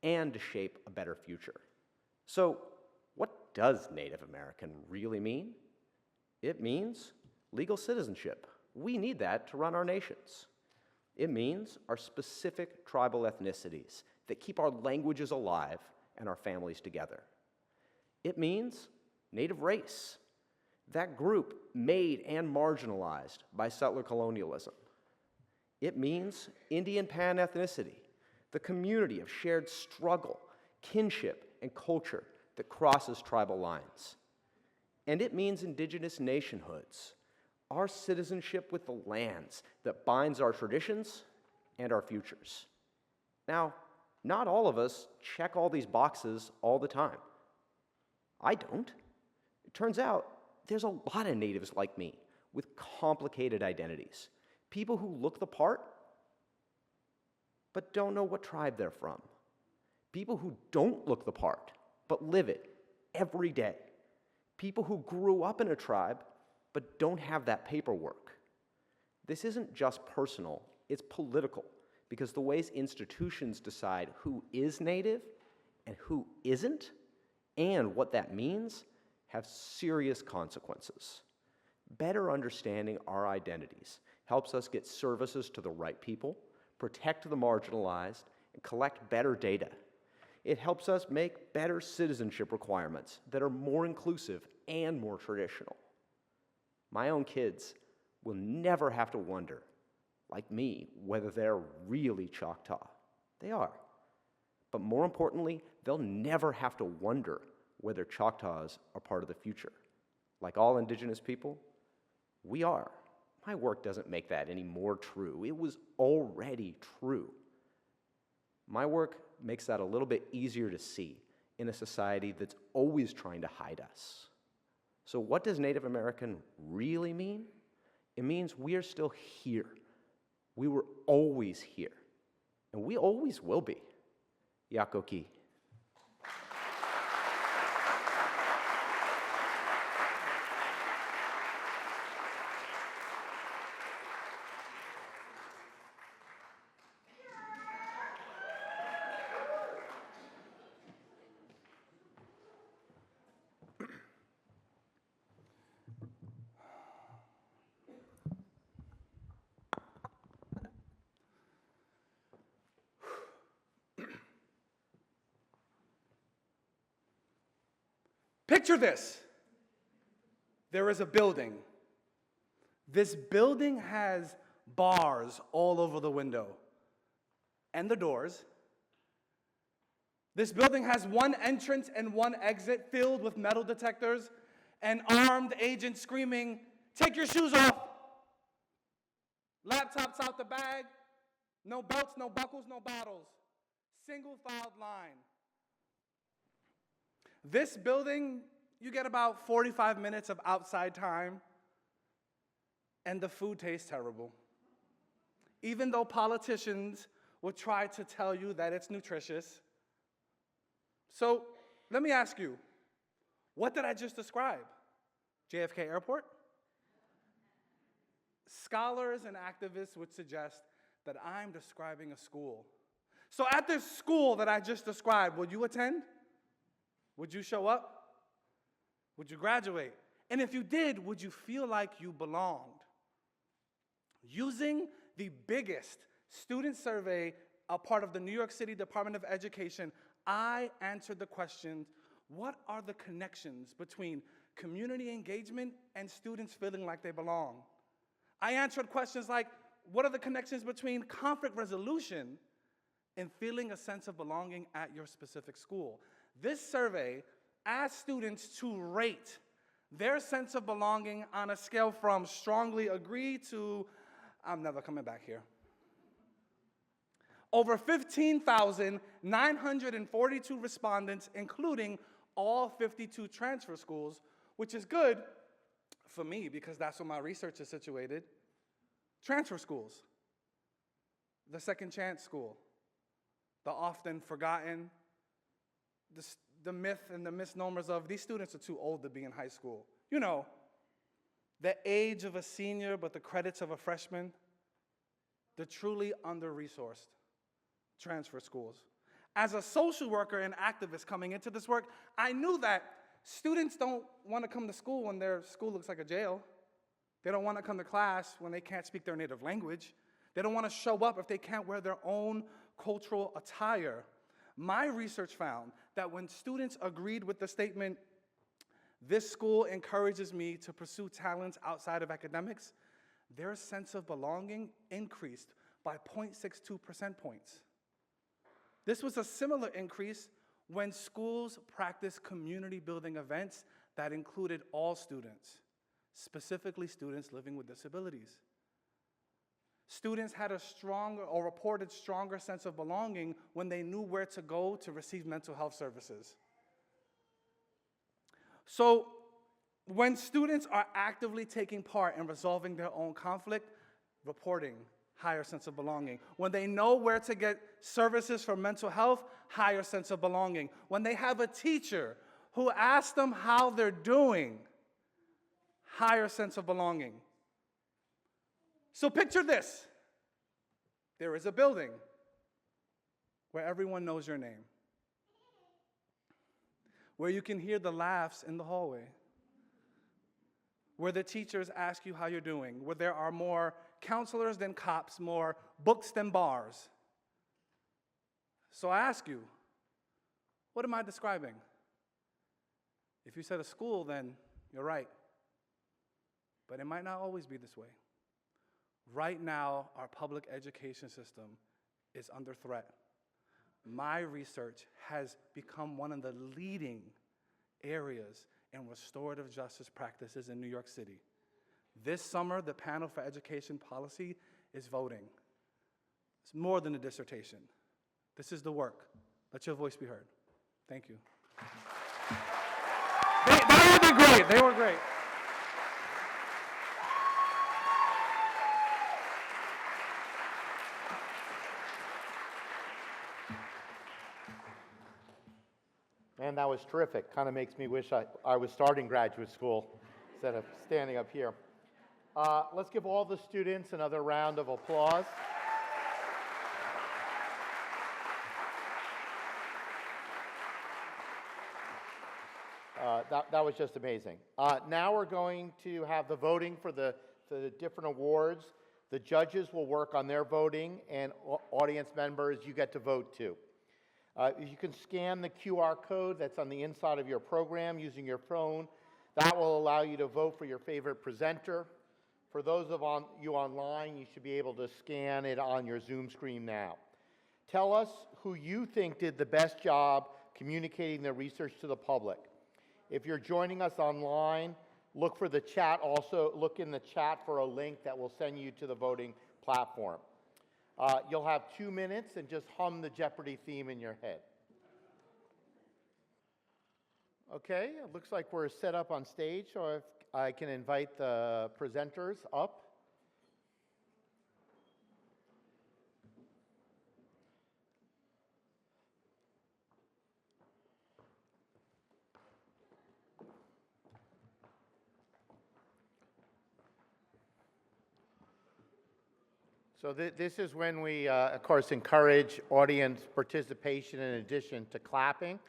and to shape a better future. So, what does Native American really mean? It means legal citizenship. We need that to run our nations. It means our specific tribal ethnicities that keep our languages alive and our families together. It means Native race, that group made and marginalized by settler colonialism. It means Indian pan-ethnicity, the community of shared struggle, kinship, and culture that crosses tribal lines. And it means indigenous nationhoods, our citizenship with the lands that binds our traditions and our futures. Now, not all of us check all these boxes all the time. I don't. It turns out there's a lot of natives like me with complicated identities, people who look the part but don't know what tribe they're from, people who don't look the part but live it every day, people who grew up in a tribe but don't have that paperwork. This isn't just personal, it's political, because the ways institutions decide who is Native and who isn't, and what that means, have serious consequences. Better understanding our identities helps us get services to the right people, protect the marginalized, and collect better data. It helps us make better citizenship requirements that are more inclusive and more traditional. My own kids will never have to wonder, like me, whether they're really Choctaw. They are. But more importantly, they'll never have to wonder whether Choctaws are part of the future. Like all indigenous people, we are. My work doesn't make that any more true. It was already true. My work makes that a little bit easier to see in a society that's always trying to hide us. So what does Native American really mean? It means we are still here. We were always here, and we always will be. Yakoki. Picture this. There is a building. This building has bars all over the window and the doors. This building has one entrance and one exit filled with metal detectors and armed agents screaming, "Take your shoes off! Laptops out the bag, no belts, no buckles, no bottles. Single filed line." This building, you get about 45 minutes of outside time, and the food tastes terrible. Even though politicians will try to tell you that it's nutritious. So let me ask you, what did I just describe? JFK Airport? Scholars and activists would suggest that I'm describing a school. So at this school that I just described, would you attend? Would you show up? Would you graduate? And if you did, would you feel like you belonged? Using the biggest student survey, a part of the New York City Department of Education, I answered the question, what are the connections between community engagement and students feeling like they belong? I answered questions like, what are the connections between conflict resolution and feeling a sense of belonging at your specific school? This survey asked students to rate their sense of belonging on a scale from strongly agree to I'm never coming back here. Over 15,942 respondents, including all 52 transfer schools, which is good for me because that's where my research is situated. Transfer schools, the second chance school, the often forgotten, the myth and the misnomers of these students are too old to be in high school. You know, the age of a senior but the credits of a freshman, the truly under-resourced transfer schools. As a social worker and activist coming into this work, I knew that students don't want to come to school when their school looks like a jail. They don't want to come to class when they can't speak their native language. They don't want to show up if they can't wear their own cultural attire. My research found that when students agreed with the statement, "This school encourages me to pursue talents outside of academics," their sense of belonging increased by 0.62 percentage points. This was a similar increase when schools practiced community building events that included all students, specifically students living with disabilities. Students had a stronger or reported stronger sense of belonging when they knew where to go to receive mental health services. So when students are actively taking part in resolving their own conflict, reporting, higher sense of belonging. When they know where to get services for mental health, higher sense of belonging. When they have a teacher who asks them how they're doing, higher sense of belonging. So picture this. There is a building where everyone knows your name, where you can hear the laughs in the hallway, where the teachers ask you how you're doing, where there are more counselors than cops, more books than bars. So I ask you, what am I describing? If you said a school, then you're right. But it might not always be this way. Right now, our public education system is under threat. My research has become one of the leading areas in restorative justice practices in New York City. This summer, the Panel for Education Policy is voting. It's more than a dissertation. This is the work. Let your voice be heard. Thank you. They were great. They were great. Man, that was terrific. Kind of makes me wish I was starting graduate school instead of standing up here. Let's give all the students another round of applause. That was just amazing. Now we're going to have the voting for the different awards. The judges will work on their voting, and audience members, you get to vote too. You can scan the QR code that's on the inside of your program using your phone. That will allow you to vote for your favorite presenter. For those of you online, you should be able to scan it on your Zoom screen now. Tell us who you think did the best job communicating their research to the public. If you're joining us online, look for the chat. Also, look in the chat for a link that will send you to the voting platform. You'll have 2 minutes and just hum the Jeopardy theme in your head. Okay, it looks like we're set up on stage, so if I can invite the presenters up. So this is when we, of course, encourage audience participation in addition to clapping.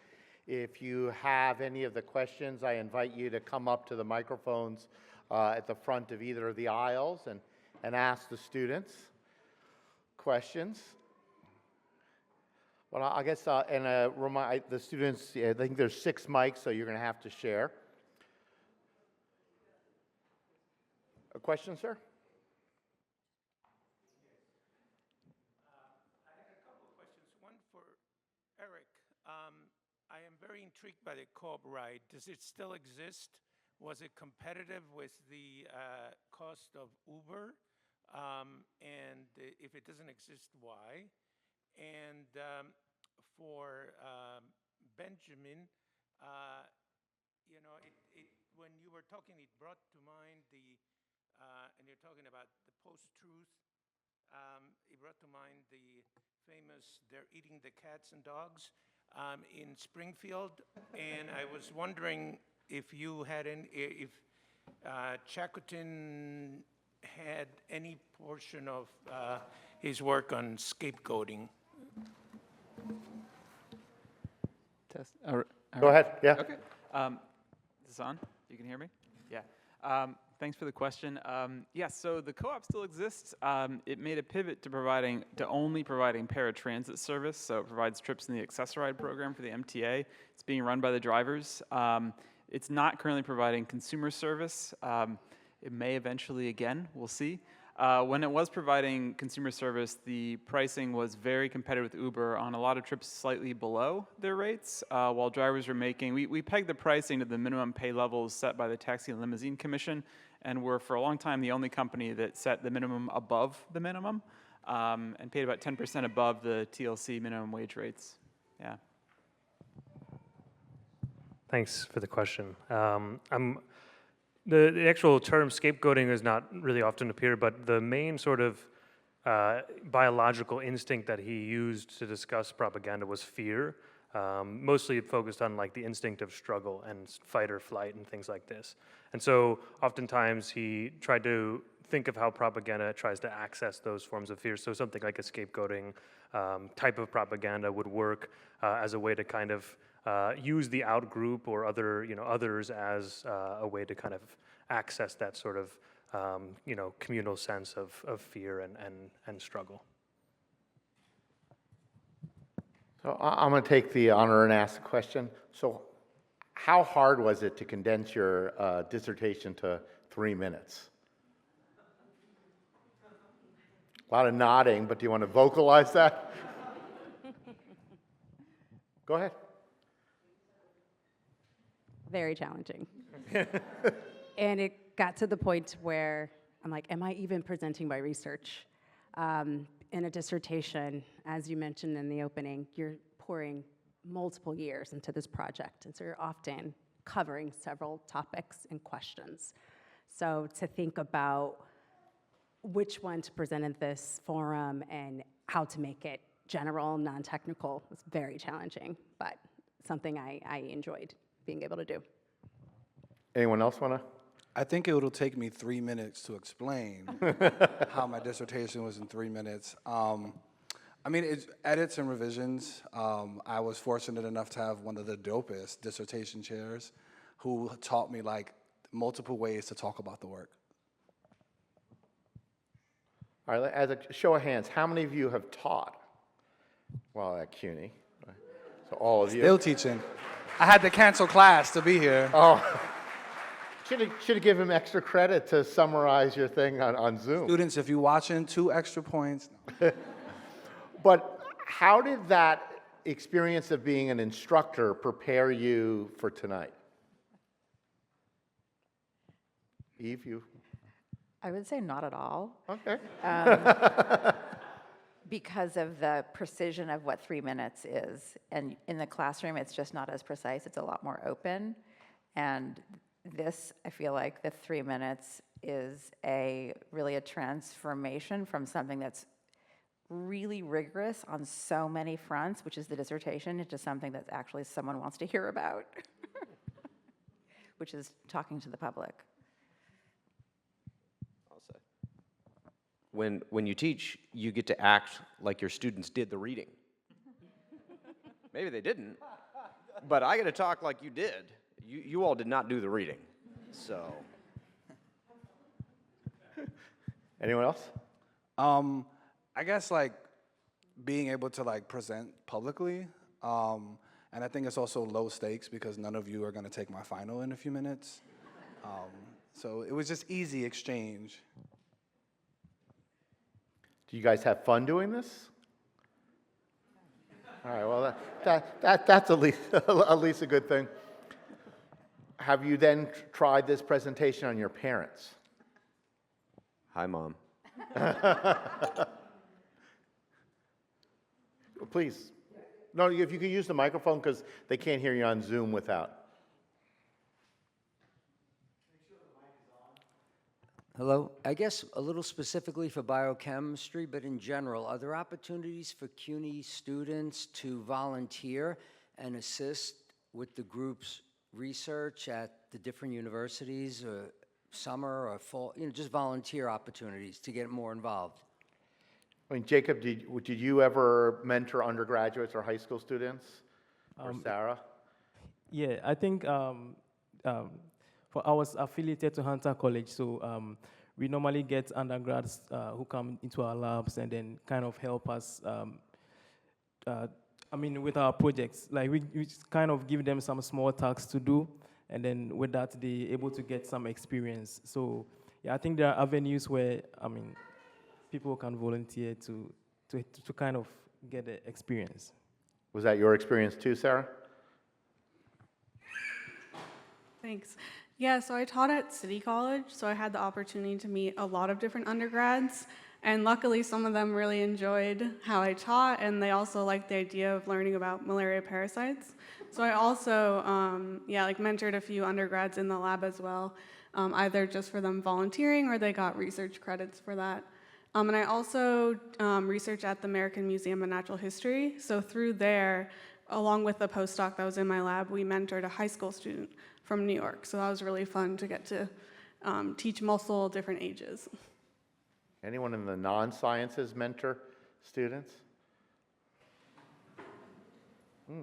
If you have any of the questions, I invite you to come up to the microphones at the front of either of the aisles and ask the students questions. Well, I guess, remind the students, I think there's 6 mics, so you're going to have to share. A question, sir? I am very intrigued by the Cote ride. Does it still exist? Was it competitive with the cost of Uber? And if it doesn't exist, why? And for Benjamin, you know, when you were talking, it brought to mind and you're talking about the post-truth, it brought to mind the famous "they're eating the cats and dogs" in Springfield, and I was wondering if you had if Chacotin had any portion of his work on scapegoating. Test. Go ahead. Yeah. Okay. Is this on? You can hear me? Yeah. Thanks for the question. Yes, so the co-op still exists. It made a pivot to only providing paratransit service, so it provides trips in the Access-a-Ride program for the MTA. It's being run by the drivers. It's not currently providing consumer service. It may eventually again, we'll see. When it was providing consumer service, the pricing was very competitive with Uber on a lot of trips slightly below their rates, while drivers were making, we pegged the pricing to the minimum pay levels set by the Taxi and Limousine Commission, and were for a long time the only company that set the minimum above the minimum, and paid about 10% above the TLC minimum wage rates. Yeah. Thanks for the question. The actual term scapegoating does not really often appear, but the main sort of biological instinct that he used to discuss propaganda was fear. Mostly it focused on like the instinct of struggle and fight or flight and things like this. And so oftentimes he tried to think of how propaganda tries to access those forms of fear. So something like a scapegoating type of propaganda would work as a way to kind of use the out group or others as a way to kind of access that sort of communal sense of fear and struggle. So I'm going to take the honor and ask the question. So how hard was it to condense your dissertation to 3 minutes? A lot of nodding, but do you want to vocalize that? Go ahead. Very challenging. And it got to the point where I'm like, am I even presenting my research? In a dissertation, as you mentioned in the opening, you're pouring multiple years into this project, and so you're often covering several topics and questions. So to think about which one to present at this forum and how to make it general, non-technical was very challenging, but something I enjoyed being able to do. Anyone else want to? I think it will take me 3 minutes to explain how my dissertation was in 3 minutes. I mean, it's edits and revisions. I was fortunate enough to have one of the dopest dissertation chairs who taught me like multiple ways to talk about the work. All right, as a show of hands, how many of you have taught while at CUNY? So all of you. Still teaching. I had to cancel class to be here. Oh, should have given him extra credit to summarize your thing on Zoom. Students, if you're watching, 2 extra points. But how did that experience of being an instructor prepare you for tonight? Eve, you? I would say not at all. Okay. Because of the precision of what 3 minutes is. And in the classroom, it's just not as precise. It's a lot more open. And this, I feel like the 3 minutes is really a transformation from something that's really rigorous on so many fronts, which is the dissertation, into something that actually someone wants to hear about, which is talking to the public. When you teach, you get to act like your students did the reading. Maybe they didn't, but I get to talk like you did. You all did not do the reading, so. Anyone else? I guess like being able to like present publicly, and I think it's also low stakes because none of you are going to take my final in a few minutes. So it was just easy exchange. Do you guys have fun doing this? All right, well, that's at least a good thing. Have you then tried this presentation on your parents? Hi, Mom. Please. No, if you could use the microphone because they can't hear you on Zoom without. Hello. I guess a little specifically for biochemistry, but in general, are there opportunities for CUNY students to volunteer and assist with the group's research at the different universities, or summer or fall, just volunteer opportunities to get more involved? I mean, Jacob, did you ever mentor undergraduates or high school students? Or Sarah? Yeah, I think I was affiliated to Hunter College, so we normally get undergrads who come into our labs and then kind of help us, with our projects. Like we just kind of give them some small tasks to do, and then with that, they're able to get some experience. So yeah, I think there are avenues where, people can volunteer to kind of get the experience. Was that your experience too, Sarah? Thanks. Yeah, so I taught at City College, so I had the opportunity to meet a lot of different undergrads, and luckily some of them really enjoyed how I taught, and they also liked the idea of learning about malaria parasites. So I also, mentored a few undergrads in the lab as well, either just for them volunteering or they got research credits for that. And I also researched at the American Museum of Natural History, so through there, along with the postdoc that was in my lab, we mentored a high school student from New York. So that was really fun to get to teach multiple different ages. Anyone in the non-sciences mentor students? I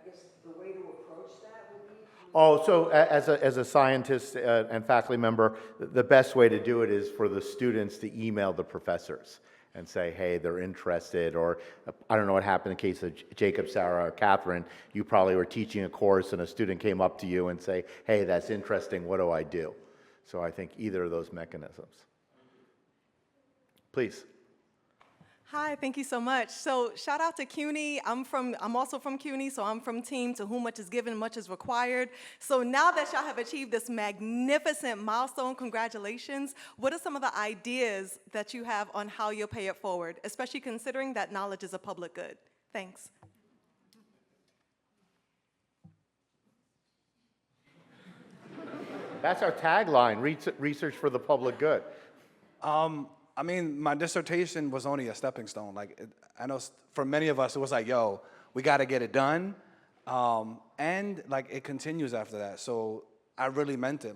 guess the way to approach that would be... Oh, so as a scientist and faculty member, the best way to do it is for the students to email the professors and say, hey, they're interested, or I don't know what happened in the case of Jacob, Sarah, or Katherine. You probably were teaching a course and a student came up to you and say, hey, that's interesting, what do I do? So I think either of those mechanisms. Please. Hi, thank you so much. So shout out to CUNY. I'm also from CUNY, so I'm from team to whom much is given, much is required. So now that y'all have achieved this magnificent milestone, congratulations. What are some of the ideas that you have on how you'll pay it forward, especially considering that knowledge is a public good? Thanks. That's our tagline, research for the public good. I mean, my dissertation was only a stepping stone. I know for many of us, it was like, yo, we got to get it done. And it continues after that. So I really meant it.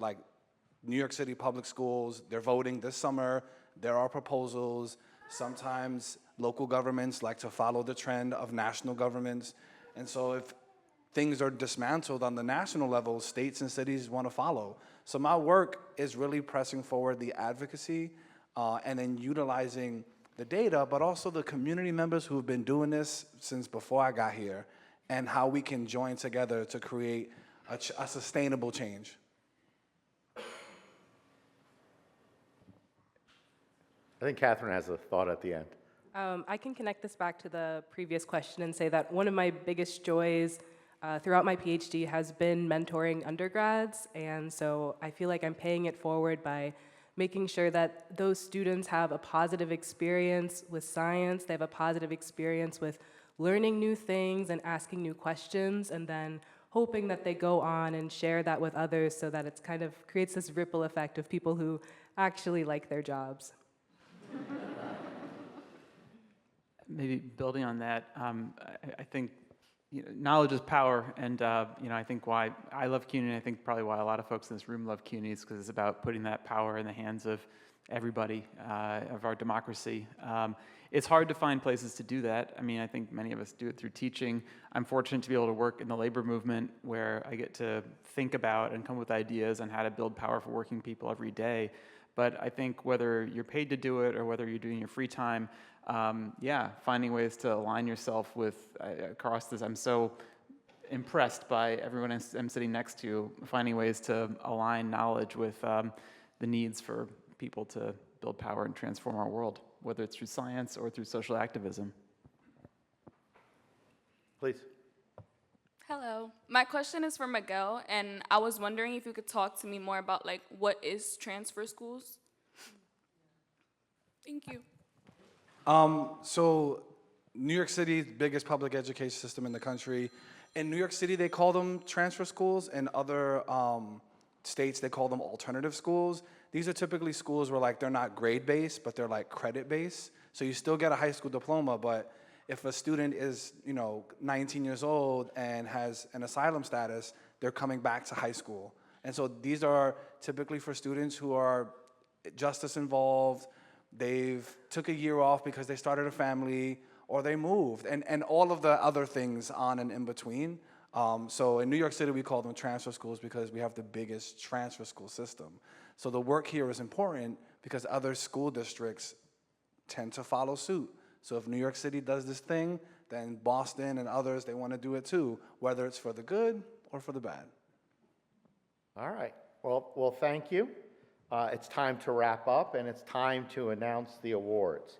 New York City public schools, they're voting this summer. There are proposals. Sometimes local governments like to follow the trend of national governments. And so if things are dismantled on the national level, states and cities want to follow. So my work is really pressing forward the advocacy and then utilizing the data, but also the community members who have been doing this since before I got here, and how we can join together to create a sustainable change. I think Katherine has a thought at the end. I can connect this back to the previous question and say that one of my biggest joys throughout my PhD has been mentoring undergrads, and so I feel like I'm paying it forward by making sure that those students have a positive experience with science, they have a positive experience with learning new things and asking new questions, and then hoping that they go on and share that with others so that it's kind of creates this ripple effect of people who actually like their jobs. Maybe building on that, I think knowledge is power, and I think why I love CUNY, and I think probably why a lot of folks in this room love CUNY is because it's about putting that power in the hands of everybody, of our democracy. It's hard to find places to do that. I mean, I think many of us do it through teaching. I'm fortunate to be able to work in the labor movement where I get to think about and come up with ideas on how to build power for working people every day. But I think whether you're paid to do it or whether you're doing your free time, finding ways to align yourself with across this. I'm so impressed by everyone I'm sitting next to, finding ways to align knowledge with the needs for people to build power and transform our world, whether it's through science or through social activism. Please. Hello. My question is for Miguel, and I was wondering if you could talk to me more about what is transfer schools? Thank you. So New York City, biggest public education system in the country. In New York City, they call them transfer schools. In other states, they call them alternative schools. These are typically schools where they're not grade-based, but they're credit-based. So you still get a high school diploma, but if a student is 19 years old and has an asylum status, they're coming back to high school. And so these are typically for students who are justice involved, they've took a year off because they started a family, or they moved, and all of the other things on and in between. So in New York City, we call them transfer schools because we have the biggest transfer school system. So the work here is important because other school districts tend to follow suit. So if New York City does this thing, then Boston and others, they want to do it too, whether it's for the good or for the bad. All right. Well, thank you. It's time to wrap up, and it's time to announce the awards.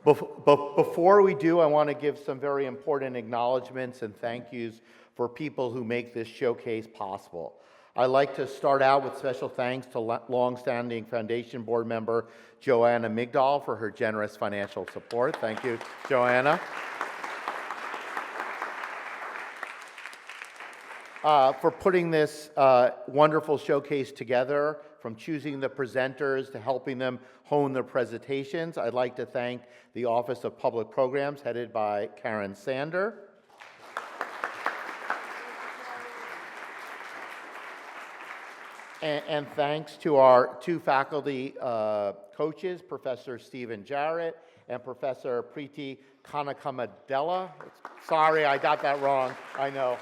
Before we do, I want to give some very important acknowledgments and thank yous for people who make this showcase possible. I'd like to start out with special thanks to longstanding Foundation Board member Joanna MacDonald for her generous financial support. Thank you, Joanna. For putting this wonderful showcase together, from choosing the presenters to helping them hone their presentations. I'd like to thank the Office of Public Programs headed by Karen Sander. And thanks to our two faculty coaches, Professor Stephen Jarrett and Professor Preeti Kanakamadela. Sorry, I got that wrong, I know.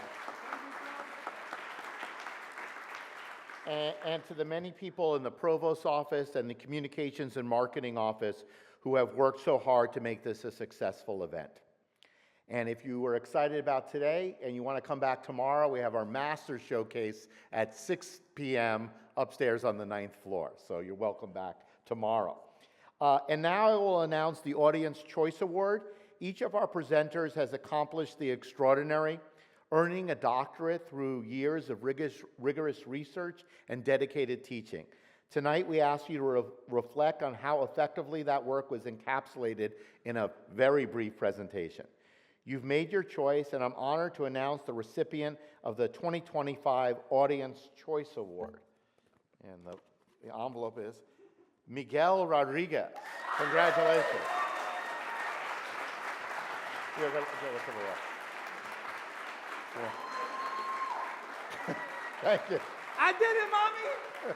And to the many people in the Provost's office and the Communications and Marketing office who have worked so hard to make this a successful event. And if you were excited about today and you want to come back tomorrow, we have our Master Showcase at 6 p.m. upstairs on the 9th floor. So you're welcome back tomorrow. And now I will announce the Audience Choice Award. Each of our presenters has accomplished the extraordinary, earning a doctorate through years of rigorous research and dedicated teaching. Tonight, we ask you to reflect on how effectively that work was encapsulated in a very brief presentation. You've made your choice, and I'm honored to announce the recipient of the 2025 Audience Choice Award. And the envelope is Miguel Rodriguez. Congratulations. Here, go over there. Yeah. Thank you. I did it, Mommy!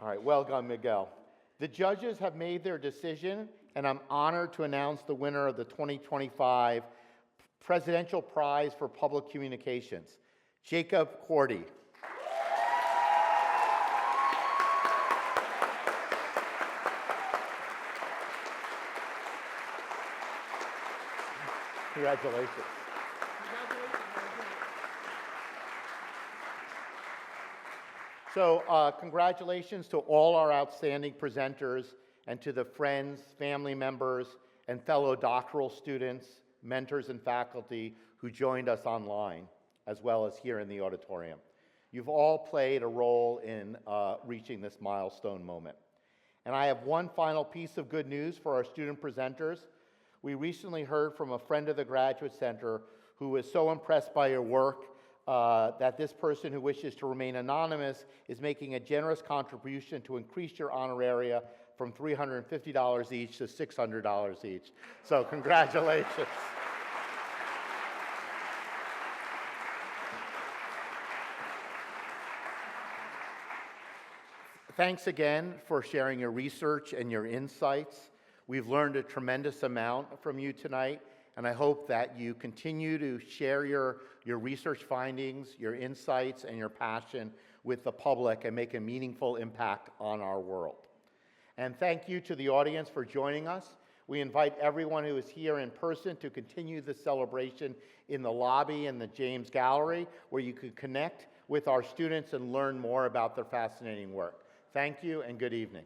All right, well done, Miguel. The judges have made their decision, and I'm honored to announce the winner of the 2025 Presidential Prize for Public Communications, Jacob Quartey. Congratulations. So congratulations to all our outstanding presenters and to the friends, family members, and fellow doctoral students, mentors, and faculty who joined us online, as well as here in the auditorium. You've all played a role in reaching this milestone moment. And I have one final piece of good news for our student presenters. We recently heard from a friend of the Graduate Center who was so impressed by your work that this person who wishes to remain anonymous is making a generous contribution to increase your honoraria from $350 each to $600 each. So congratulations. Thanks again for sharing your research and your insights. We've learned a tremendous amount from you tonight, and I hope that you continue to share your research findings, your insights, and your passion with the public and make a meaningful impact on our world. And thank you to the audience for joining us. We invite everyone who is here in person to continue the celebration in the lobby in the James Gallery, where you can connect with our students and learn more about their fascinating work. Thank you and good evening.